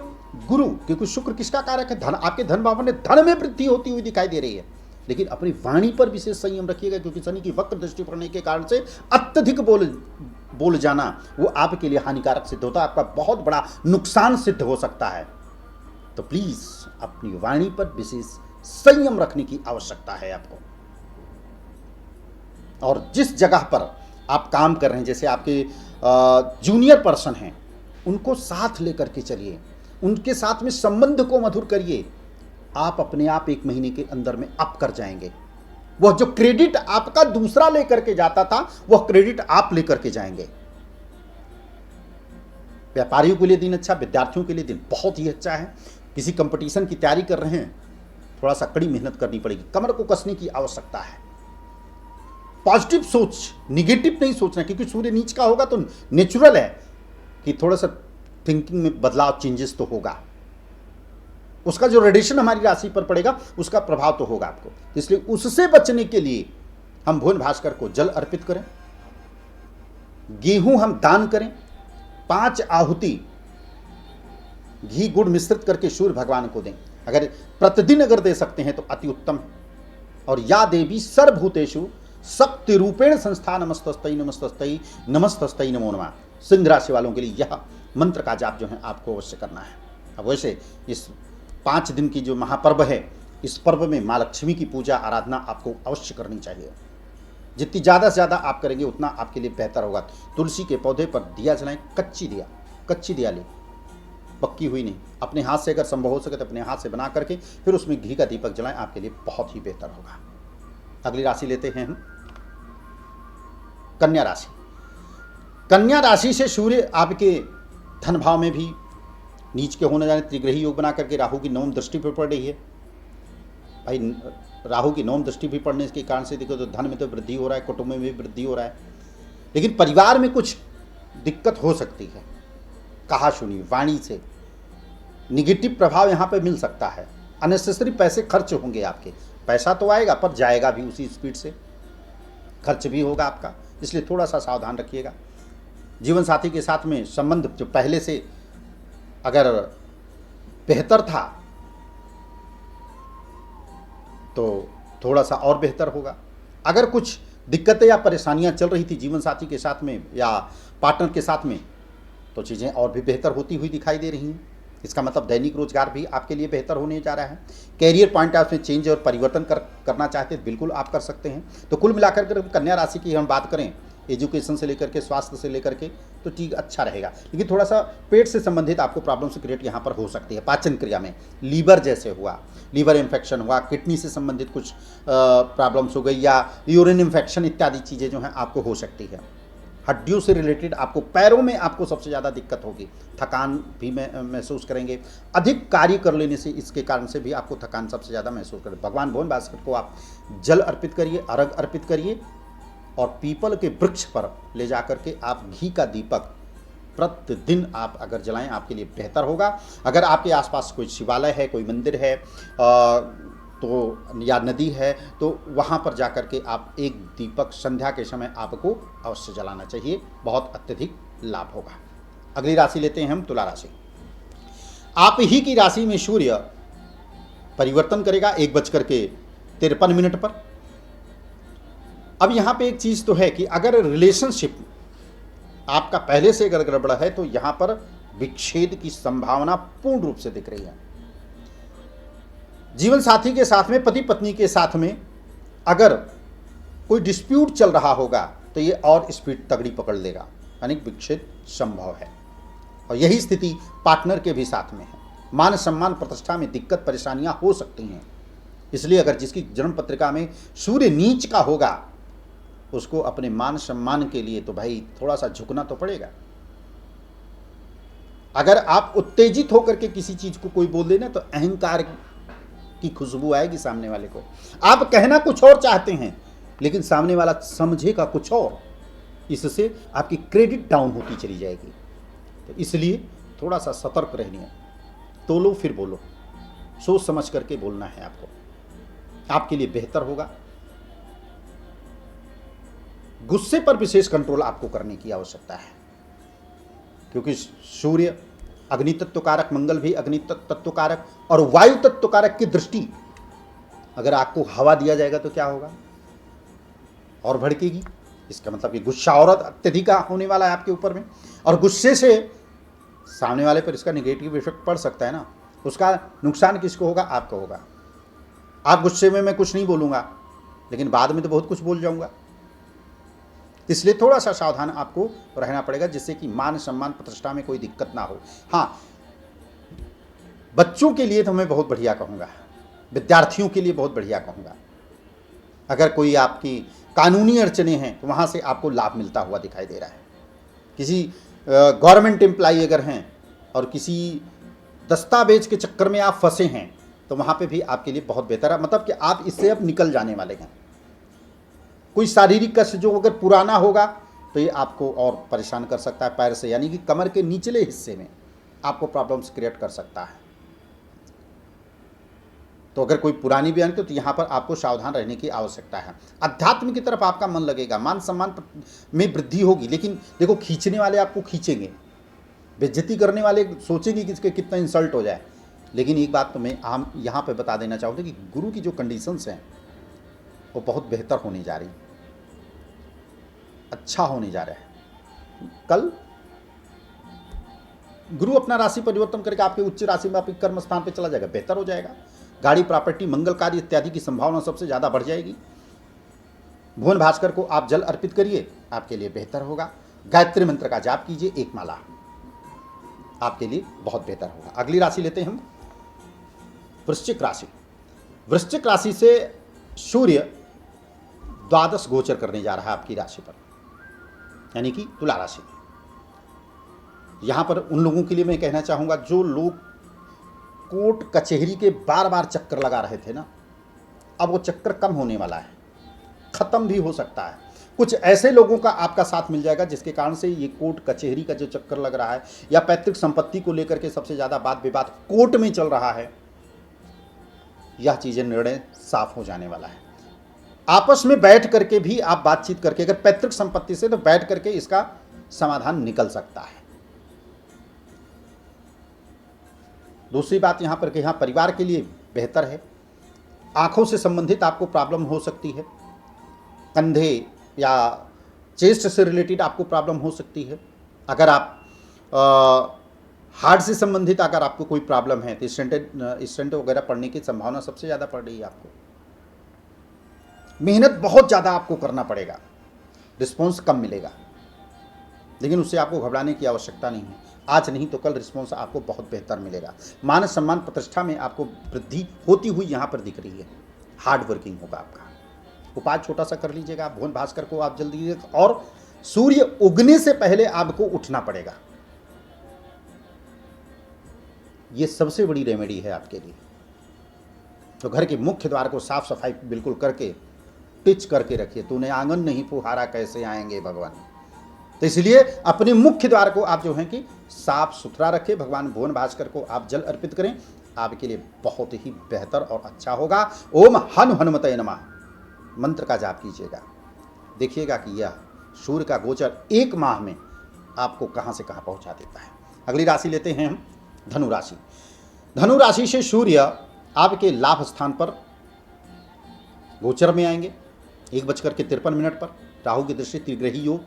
गुरु, क्योंकि शुक्र किसका कारक है? धन। आपके धन भाव में धन में वृद्धि होती हुई दिखाई दे रही है। लेकिन अपनी वाणी पर विशेष संयम रखिएगा, क्योंकि शनि की वक्र दृष्टि पड़ने के कारण से अत्यधिक बोल जाना वो आपके लिए हानिकारक सिद्ध होता है, आपका बहुत बड़ा नुकसान सिद्ध हो सकता है। तो प्लीज अपनी वाणी पर विशेष संयम रखने की आवश्यकता है आपको। और जिस जगह पर आप काम कर रहे हैं, जैसे आपके जूनियर पर्सन हैं, उनको साथ लेकर के चलिए, उनके साथ में संबंध को मधुर करिए। आप अपने आप 1 महीने के अंदर में अप कर जाएंगे। वह जो क्रेडिट आपका दूसरा लेकर के जाता था, वह क्रेडिट आप लेकर के जाएंगे। व्यापारियों के लिए दिन अच्छा, विद्यार्थियों के लिए दिन बहुत ही अच्छा है। किसी कंपटीशन की तैयारी कर रहे हैं, थोड़ा सा कड़ी मेहनत करनी पड़ेगी, कमर को कसने की आवश्यकता है। पॉजिटिव सोच, निगेटिव नहीं सोचना, क्योंकि सूर्य नीच का होगा तो नेचुरल है कि थोड़ा सा थिंकिंग में बदलाव, चेंजेस तो होगा। उसका जो रेडिएशन हमारी राशि पर पड़ेगा उसका प्रभाव तो होगा आपको। इसलिए उससे बचने के लिए हम भुवन भास्कर को जल अर्पित करें, गेहूं हम दान करें, 5 आहुति घी गुड़ मिश्रित करके सूर्य भगवान को दें। अगर प्रतिदिन अगर दे सकते हैं तो अति उत्तम। और या देवी सर्वभूतेषु शक्ति रूपेण संस्था नमस्तस्तै नमस्तस्तै नमस्तस्तै नमो नमः। सिंह राशि वालों के लिए यह मंत्र का जाप जो है आपको अवश्य करना है। अब वैसे इस 5 दिन की जो महापर्व है, इस पर्व में माँ लक्ष्मी की पूजा आराधना आपको अवश्य करनी चाहिए। जितनी ज़्यादा से ज़्यादा आप करेंगे उतना आपके लिए बेहतर होगा। तुलसी के पौधे पर दिया जलाएं, कच्ची दिया ले, पक्की हुई नहीं। अपने हाथ से अगर संभव हो सके तो अपने हाथ से बना करके फिर उसमें घी का दीपक जलाएं, आपके लिए बहुत ही बेहतर होगा। अगली राशि लेते हैं हम कन्या राशि। कन्या राशि से सूर्य आपके धन भाव में भी नीच के होने जाने, त्रिग्रही योग बना करके राहु की 9वीं दृष्टि पर पड़ रही है। भाई राहु की 9वीं दृष्टि भी पड़ने के कारण से देखो तो धन में तो वृद्धि हो रहा है, कुटुंब में भी वृद्धि हो रहा है, लेकिन परिवार में कुछ दिक्कत हो सकती है। कहा सुनी वाणी से निगेटिव प्रभाव यहाँ पे मिल सकता है। अननेसेसरी पैसे खर्च होंगे आपके। पैसा तो आएगा पर जाएगा भी उसी स्पीड से, खर्च भी होगा आपका, इसलिए थोड़ा सा सावधान रखिएगा। जीवन साथी के साथ में संबंध जो पहले से अगर बेहतर था तो थोड़ा सा और बेहतर होगा। अगर कुछ दिक्कतें या परेशानियां चल रही थी जीवन साथी के साथ में या पार्टनर के साथ में, तो चीज़ें और भी बेहतर होती हुई दिखाई दे रही हैं। इसका मतलब दैनिक रोजगार भी आपके लिए बेहतर होने जा रहा है। कैरियर पॉइंट ऑफ में चेंज और परिवर्तन करना चाहते हैं, बिल्कुल आप कर सकते हैं। तो कुल मिलाकर कर कन्या राशि की हम बात करें, एजुकेशन से लेकर के स्वास्थ्य से लेकर के, तो ठीक अच्छा रहेगा। लेकिन थोड़ा सा पेट से संबंधित आपको प्रॉब्लम्स क्रिएट यहाँ पर हो सकती है। पाचन क्रिया में लीवर जैसे हुआ, लीवर इन्फेक्शन हुआ, किडनी से संबंधित कुछ प्रॉब्लम्स हो गई, या यूरिन इन्फेक्शन इत्यादि चीज़ें जो हैं आपको हो सकती है। हड्डियों से रिलेटेड आपको, पैरों में आपको सबसे ज़्यादा दिक्कत होगी, थकान भी महसूस करेंगे, अधिक कार्य कर लेने से इसके कारण से भी आपको थकान सबसे ज़्यादा महसूस करें। भगवान भुवन भास्कर को आप जल अर्पित करिए, अर्घ अर्पित करिए, और पीपल के वृक्ष पर ले जा करके आप घी का दीपक प्रतिदिन आप अगर जलाएं, आपके लिए बेहतर होगा। अगर आपके आसपास कोई शिवालय है, कोई मंदिर है तो या नदी है, तो वहाँ पर जा कर के आप एक दीपक संध्या के समय आपको अवश्य जलाना चाहिए, बहुत अत्यधिक लाभ होगा। अगली राशि लेते हैं हम तुला राशि। आप ही की राशि में सूर्य परिवर्तन करेगा 1:53 पर। अब यहाँ पे एक चीज़ तो है कि अगर रिलेशनशिप आपका पहले से अगर गड़बड़ है तो यहाँ पर विच्छेद की संभावना पूर्ण रूप से दिख रही है। जीवन साथी के साथ में, पति पत्नी के साथ में अगर कोई डिस्प्यूट चल रहा होगा तो ये और स्पीड तगड़ी पकड़ लेगा, यानी विच्छेद संभव है। और यही स्थिति पार्टनर के भी साथ में है। मान सम्मान प्रतिष्ठा में दिक्कत परेशानियां हो सकती हैं। इसलिए अगर जिसकी जन्म पत्रिका में सूर्य नीच का होगा, उसको अपने मान सम्मान के लिए तो भाई थोड़ा सा झुकना तो पड़ेगा। अगर आप उत्तेजित होकर के किसी चीज को कोई बोल देना तो अहंकार की खुशबू आएगी सामने वाले को। आप कहना कुछ और चाहते हैं लेकिन सामने वाला समझेगा कुछ और, इससे आपकी क्रेडिट डाउन होती चली जाएगी। तो इसलिए थोड़ा सा सतर्क रहना, तोलो फिर बोलो, सोच समझ करके बोलना है आपको, आपके लिए बेहतर होगा। गुस्से पर विशेष कंट्रोल आपको करने की आवश्यकता है, क्योंकि सूर्य अग्नि तत्व कारक, मंगल भी अग्नि तत्व कारक और वायु तत्व कारक की दृष्टि, अगर आपको हवा दिया जाएगा तो क्या होगा, और भड़केगी। इसका मतलब कि गुस्सा और अत्यधिक होने वाला है आपके ऊपर में, और गुस्से से सामने वाले पर इसका निगेटिव इफेक्ट पड़ सकता है ना। उसका नुकसान किसको होगा, आपको होगा। आप गुस्से में मैं कुछ नहीं बोलूँगा लेकिन बाद में तो बहुत कुछ बोल जाऊँगा। इसलिए थोड़ा सा सावधान आपको रहना पड़ेगा, जिससे कि मान सम्मान प्रतिष्ठा में कोई दिक्कत ना हो। हाँ, बच्चों के लिए तो मैं बहुत बढ़िया कहूँगा, विद्यार्थियों के लिए बहुत बढ़िया कहूँगा। अगर कोई आपकी कानूनी अड़चने हैं तो वहाँ से आपको लाभ मिलता हुआ दिखाई दे रहा है। किसी गवर्नमेंट एम्प्लॉई अगर हैं और किसी दस्तावेज के चक्कर में आप फंसे हैं तो वहाँ पे भी आपके लिए बहुत बेहतर है, मतलब कि आप इससे अब निकल जाने वाले हैं। कोई शारीरिक कष्ट जो अगर पुराना होगा तो ये आपको और परेशान कर सकता है, पैर से यानी कि कमर के निचले हिस्से में आपको प्रॉब्लम्स क्रिएट कर सकता है। तो अगर कोई पुरानी बीमारी तो यहाँ पर आपको सावधान रहने की आवश्यकता है। अध्यात्म की तरफ आपका मन लगेगा, मान सम्मान में वृद्धि होगी, लेकिन देखो खींचने वाले आपको खींचेंगे, बेइज्जती करने वाले सोचेंगे कि इसके कितना इंसल्ट हो जाए। लेकिन एक बात तो मैं हम यहाँ पर बता देना चाहूँगा कि गुरु की जो कंडीशंस हैं वो बहुत बेहतर होने जा रही, अच्छा होने जा रहा है। कल गुरु अपना राशि परिवर्तन करके आपके उच्च राशि में आपके कर्म स्थान पे चला जाएगा, बेहतर हो जाएगा। गाड़ी, प्रॉपर्टी, मंगल कार्य इत्यादि की संभावना सबसे ज़्यादा बढ़ जाएगी। भुवन भास्कर को आप जल अर्पित करिए, आपके लिए बेहतर होगा। गायत्री मंत्र का जाप कीजिए 1 माला, आपके लिए बहुत बेहतर होगा। अगली राशि लेते हैं हम वृश्चिक राशि। वृश्चिक राशि से सूर्य द्वादश गोचर करने जा रहा है आपकी राशि पर, यानी कि तुला राशि। यहाँ पर उन लोगों के लिए मैं कहना चाहूँगा जो लोग कोर्ट कचहरी के बार बार चक्कर लगा रहे थे ना, अब वो चक्कर कम होने वाला है, ख़त्म भी हो सकता है। कुछ ऐसे लोगों का आपका साथ मिल जाएगा जिसके कारण से ये कोर्ट कचहरी का जो चक्कर लग रहा है या पैतृक संपत्ति को लेकर के सबसे ज़्यादा वाद विवाद कोर्ट में चल रहा है, यह चीज़ें निर्णय साफ हो जाने वाला है। आपस में बैठ करके भी आप बातचीत करके, अगर पैतृक संपत्ति से तो बैठ करके इसका समाधान निकल सकता है। दूसरी बात यहाँ पर कि यहाँ परिवार के लिए बेहतर है। आंखों से संबंधित आपको प्रॉब्लम हो सकती है, कंधे या चेस्ट से रिलेटेड आपको प्रॉब्लम हो सकती है। अगर आप हार्ट से संबंधित अगर आपको कोई प्रॉब्लम है तो स्टेंट वगैरह पड़ने की संभावना सबसे ज़्यादा पड़ रही है। आपको मेहनत बहुत ज़्यादा आपको करना पड़ेगा, रिस्पॉन्स कम मिलेगा, लेकिन उससे आपको घबराने की आवश्यकता नहीं है। आज नहीं तो कल रिस्पॉन्स आपको बहुत बेहतर मिलेगा। मान सम्मान प्रतिष्ठा में आपको वृद्धि होती हुई यहाँ पर दिख रही है। हार्ड वर्किंग होगा आपका। उपाय छोटा सा कर लीजिएगा, भुवन भास्कर को आप जल्दी और सूर्य उगने से पहले आपको उठना पड़ेगा। ये सबसे बड़ी रेमेडी है आपके लिए। तो घर के मुख्य द्वार को साफ सफाई बिल्कुल करके पिच करके रखिए। तूने आंगन नहीं फुहारा कैसे आएंगे भगवान। तो इसलिए अपने मुख्य द्वार को आप जो है कि साफ सुथरा रखें। भगवान भुवन भास्कर को आप जल अर्पित करें, आपके लिए बहुत ही बेहतर और अच्छा होगा। ओम हनुमते नमः मंत्र का जाप कीजिएगा, देखिएगा कि यह सूर्य का गोचर 1 माह में आपको कहां से कहां पहुंचा देता है। अगली राशि लेते हैं हम धनु राशि। धनु राशि से सूर्य आपके लाभ स्थान पर गोचर में आएंगे 1:53 पर। राहु की दृष्टि त्रिग्रही योग,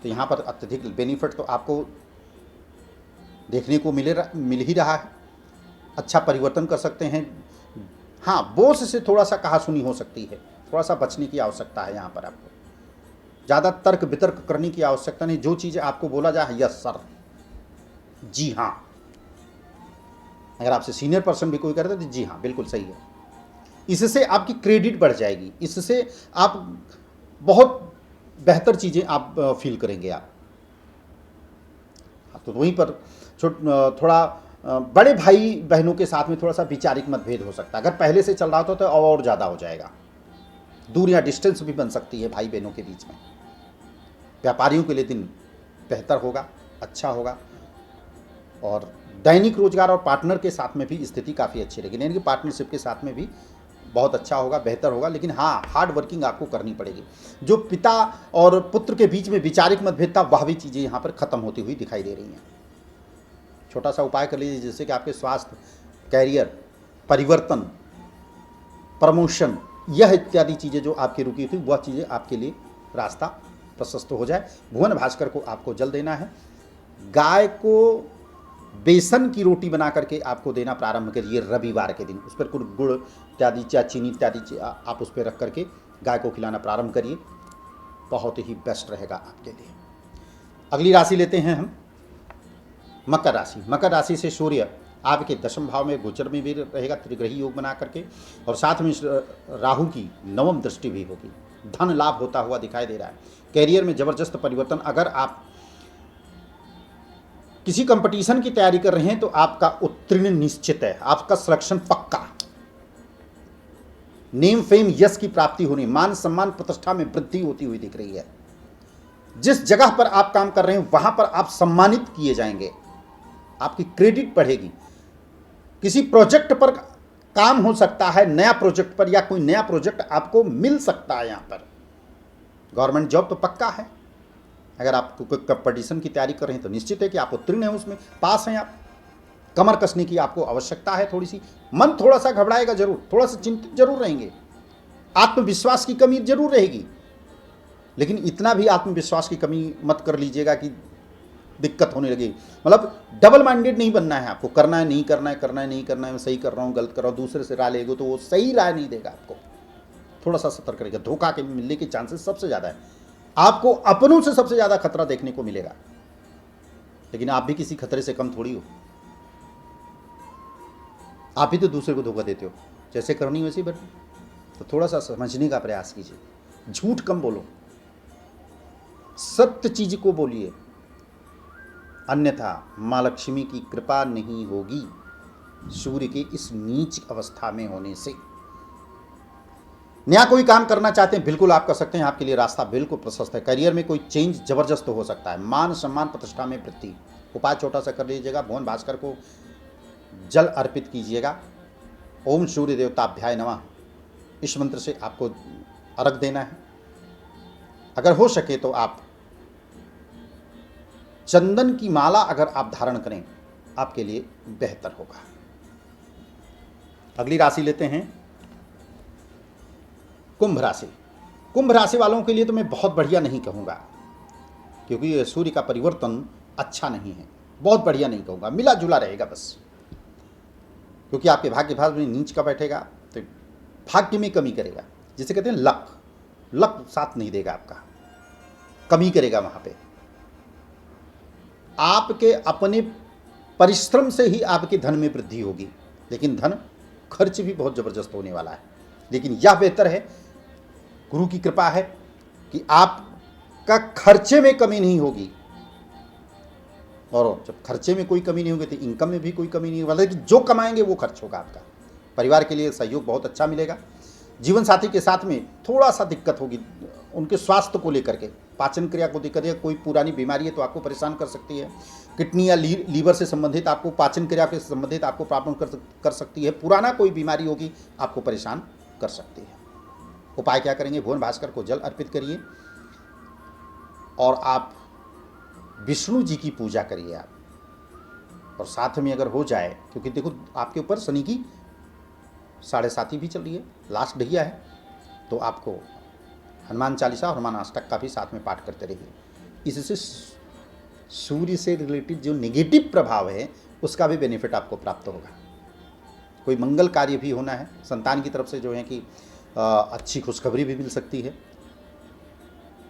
तो यहाँ पर अत्यधिक बेनिफिट तो आपको देखने को मिल ही रहा है। अच्छा परिवर्तन कर सकते हैं। हाँ, बॉस से थोड़ा सा कहासुनी हो सकती है, थोड़ा सा बचने की आवश्यकता है। यहाँ पर आपको ज़्यादा तर्क वितर्क करने की आवश्यकता नहीं। जो चीज़ें आपको बोला जाए यस सर, जी हाँ, अगर आपसे सीनियर पर्सन भी कोई करता है तो जी हाँ बिल्कुल सही है। इससे आपकी क्रेडिट बढ़ जाएगी, इससे आप बहुत बेहतर चीज़ें आप फील करेंगे आप। तो वहीं पर थोड़ा बड़े भाई बहनों के साथ में थोड़ा सा वैचारिक मतभेद हो सकता है। अगर पहले से चल रहा होता तो और ज़्यादा हो जाएगा। दूरियां डिस्टेंस भी बन सकती है भाई बहनों के बीच में। व्यापारियों के लिए दिन बेहतर होगा, अच्छा होगा। और दैनिक रोजगार और पार्टनर के साथ में भी स्थिति काफ़ी अच्छी रहेगी, यानी कि पार्टनरशिप के साथ में भी बहुत अच्छा होगा, बेहतर होगा। लेकिन हाँ, हार्ड वर्किंग आपको करनी पड़ेगी। जो पिता और पुत्र के बीच में वैचारिक मतभेद था, वह भी चीज़ें यहाँ पर ख़त्म होती हुई दिखाई दे रही हैं। छोटा सा उपाय कर लीजिए, जिससे कि आपके स्वास्थ्य, कैरियर, परिवर्तन, प्रमोशन, यह इत्यादि चीज़ें जो आपकी रुकी थी वह चीज़ें आपके लिए रास्ता प्रशस्त हो जाए। भुवन भास्कर को आपको जल देना है। गाय को बेसन की रोटी बना करके आपको देना प्रारंभ करिए रविवार के दिन। उस पर कुछ गुड़ इत्यादि या चीनी इत्यादि आप उस पर रख करके गाय को खिलाना प्रारंभ करिए, बहुत ही बेस्ट रहेगा आपके लिए। अगली राशि लेते हैं हम मकर राशि। मकर राशि से सूर्य आपके 10वें भाव में गोचर में भी रहेगा त्रिग्रही योग बना करके, और साथ में राहु की 9वीं दृष्टि भी होगी। धन लाभ होता हुआ दिखाई दे रहा है। कैरियर में जबरदस्त परिवर्तन। अगर आप किसी कंपटीशन की तैयारी कर रहे हैं तो आपका उत्तीर्ण निश्चित है, आपका सिलेक्शन पक्का। नेम फेम यश की प्राप्ति होनी, मान सम्मान प्रतिष्ठा में वृद्धि होती हुई दिख रही है। जिस जगह पर आप काम कर रहे हैं वहां पर आप सम्मानित किए जाएंगे, आपकी क्रेडिट बढ़ेगी। किसी प्रोजेक्ट पर काम हो सकता है, नया प्रोजेक्ट पर, या कोई नया प्रोजेक्ट आपको मिल सकता है। यहां पर गवर्नमेंट जॉब तो पक्का है। अगर आप कोई कंपटीशन की तैयारी कर रहे हैं तो निश्चित है कि आप उत्तीर्ण हैं, उसमें पास हैं आप। कमर कसने की आपको आवश्यकता है थोड़ी सी। मन थोड़ा सा घबराएगा जरूर, थोड़ा सा चिंतित जरूर रहेंगे, आत्मविश्वास की कमी जरूर रहेगी। लेकिन इतना भी आत्मविश्वास की कमी मत कर लीजिएगा कि दिक्कत होने लगी। मतलब डबल माइंडेड नहीं बनना है आपको। करना है नहीं करना है, करना है नहीं करना है, मैं सही कर रहा हूँ गलत कर रहा हूँ, दूसरे से राय लेगा तो वो सही राय नहीं देगा आपको। थोड़ा सा सतर्क रहेगा। धोखा के मिलने के चांसेस सबसे ज़्यादा है। आपको अपनों से सबसे ज़्यादा खतरा देखने को मिलेगा, लेकिन आप भी किसी खतरे से कम थोड़ी हो। आप ही तो दूसरे को धोखा देते हो। जैसे करनी वैसे ही बनो। तो थोड़ा सा समझने का प्रयास कीजिए। झूठ कम बोलो, सत्य चीज को बोलिए, अन्यथा मां लक्ष्मी की कृपा नहीं होगी सूर्य के इस नीच अवस्था में होने से। नया कोई काम करना चाहते हैं बिल्कुल आप कर सकते हैं, आपके लिए रास्ता बिल्कुल प्रशस्त है। करियर में कोई चेंज जबरदस्त हो सकता है। मान सम्मान प्रतिष्ठा में वृद्धि। उपाय छोटा सा कर लीजिएगा, भुवन भास्कर को जल अर्पित कीजिएगा। ओम सूर्य देवताभ्याय नमः, इस मंत्र से आपको अर्घ देना है। अगर हो सके तो आप चंदन की माला अगर आप धारण करें आपके लिए बेहतर होगा। अगली राशि लेते हैं कुंभ राशि। कुंभ राशि वालों के लिए तो मैं बहुत बढ़िया नहीं कहूँगा, क्योंकि ये सूर्य का परिवर्तन अच्छा नहीं है। बहुत बढ़िया नहीं कहूँगा, मिला जुला रहेगा बस। क्योंकि आपके भाग्य भाव में नीच का बैठेगा तो भाग्य में कमी करेगा, जिसे कहते हैं लक साथ नहीं देगा, आपका कमी करेगा। वहाँ पे आपके अपने परिश्रम से ही आपके धन में वृद्धि होगी, लेकिन धन खर्च भी बहुत ज़बरदस्त होने वाला है। लेकिन यह बेहतर है, गुरु की कृपा है कि आप आपका खर्चे में कमी नहीं होगी, और जब खर्चे में कोई कमी नहीं होगी तो इनकम में भी कोई कमी नहीं होगी, मतलब कि जो कमाएंगे वो खर्च होगा आपका। परिवार के लिए सहयोग बहुत अच्छा मिलेगा। जीवन साथी के साथ में थोड़ा सा दिक्कत होगी, उनके स्वास्थ्य को लेकर के, पाचन क्रिया को दिक्कत है, कोई पुरानी बीमारी है तो आपको परेशान कर सकती है। किडनी या लीवर से संबंधित आपको, पाचन क्रिया से संबंधित आपको प्रॉब्लम कर सकती है। पुराना कोई बीमारी होगी आपको परेशान कर सकती है। उपाय क्या करेंगे? भुवन भास्कर को जल अर्पित करिए और आप विष्णु जी की पूजा करिए आप, और साथ में अगर हो जाए, क्योंकि देखो आपके ऊपर शनि की 7.5 भी चल रही है, लास्ट ढैया है, तो आपको हनुमान चालीसा और हनुमान अष्टक का भी साथ में पाठ करते रहिए। इससे सूर्य से रिलेटेड जो नेगेटिव प्रभाव है उसका भी बेनिफिट आपको प्राप्त होगा। कोई मंगल कार्य भी होना है, संतान की तरफ से जो है कि अच्छी खुशखबरी भी मिल सकती है,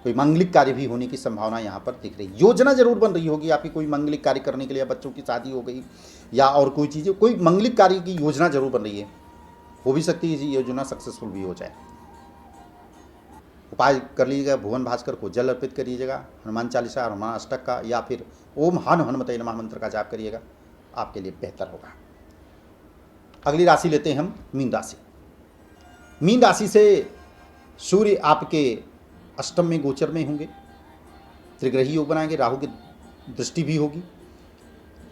कोई मांगलिक कार्य भी होने की संभावना यहाँ पर दिख रही है। योजना जरूर बन रही होगी आपकी, कोई मांगलिक कार्य करने के लिए, बच्चों की शादी हो गई या और कोई चीज़ें, कोई मांगलिक कार्य की योजना जरूर बन रही है, हो भी सकती है ये योजना सक्सेसफुल भी हो जाए। उपाय कर लीजिएगा, भुवन भास्कर को जल अर्पित करिएगा, हनुमान चालीसा और हनुमान अष्टक का या फिर ओम हन हनुमते नमः मंत्र का जाप करिएगा, आपके लिए बेहतर होगा। अगली राशि लेते हैं हम मीन राशि। मीन राशि से सूर्य आपके अष्टम में गोचर में होंगे, त्रिग्रही योग बनाएंगे, राहु की दृष्टि भी होगी।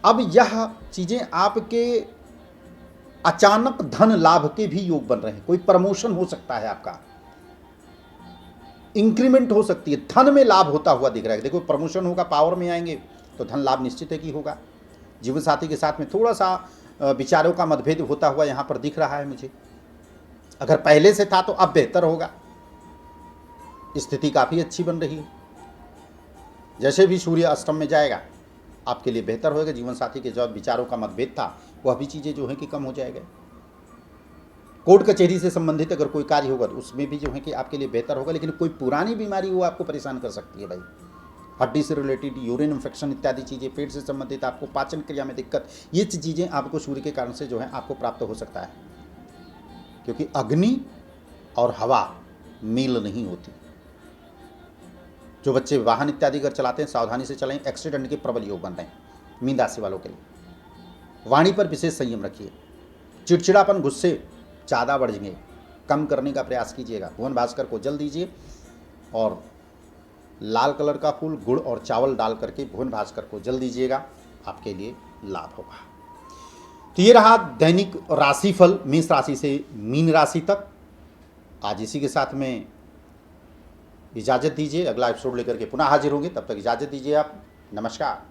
अब यह चीज़ें आपके अचानक धन लाभ के भी योग बन रहे हैं। कोई प्रमोशन हो सकता है, आपका इंक्रीमेंट हो सकती है, धन में लाभ होता हुआ दिख रहा है। देखो प्रमोशन होगा, पावर में आएंगे तो धन लाभ निश्चित है कि होगा। जीवन साथी के साथ में थोड़ा सा विचारों का मतभेद होता हुआ यहाँ पर दिख रहा है मुझे, अगर पहले से था तो अब बेहतर होगा। स्थिति काफ़ी अच्छी बन रही है, जैसे भी सूर्य अष्टम में जाएगा आपके लिए बेहतर होएगा। जीवन साथी के जो विचारों का मतभेद था वह भी चीज़ें जो है कि कम हो जाएगा। कोर्ट कचहरी से संबंधित अगर कोई कार्य होगा तो उसमें भी जो है कि आपके लिए बेहतर होगा। लेकिन कोई पुरानी बीमारी वो आपको परेशान कर सकती है भाई, हड्डी से रिलेटेड, यूरिन इन्फेक्शन इत्यादि चीज़ें, पेट से संबंधित, आपको पाचन क्रिया में दिक्कत, ये चीज़ें आपको सूर्य के कारण से जो है आपको प्राप्त हो सकता है, क्योंकि अग्नि और हवा मेल नहीं होती। जो बच्चे वाहन इत्यादि अगर चलाते हैं सावधानी से चलाएं, एक्सीडेंट के प्रबल योग बन रहे हैं मीन राशि वालों के लिए। वाणी पर विशेष संयम रखिए, चिड़चिड़ापन, गुस्से ज़्यादा बढ़ जाएंगे, कम करने का प्रयास कीजिएगा। भुवन भास्कर को जल दीजिए और लाल कलर का फूल, गुड़ और चावल डाल करके भुवन भास्कर को जल दीजिएगा, आपके लिए लाभ होगा। तो ये रहा दैनिक राशिफल मेष राशि से मीन राशि तक। आज इसी के साथ में इजाज़त दीजिए, अगला एपिसोड लेकर के पुनः हाजिर होंगे, तब तक इजाज़त दीजिए आप। नमस्कार।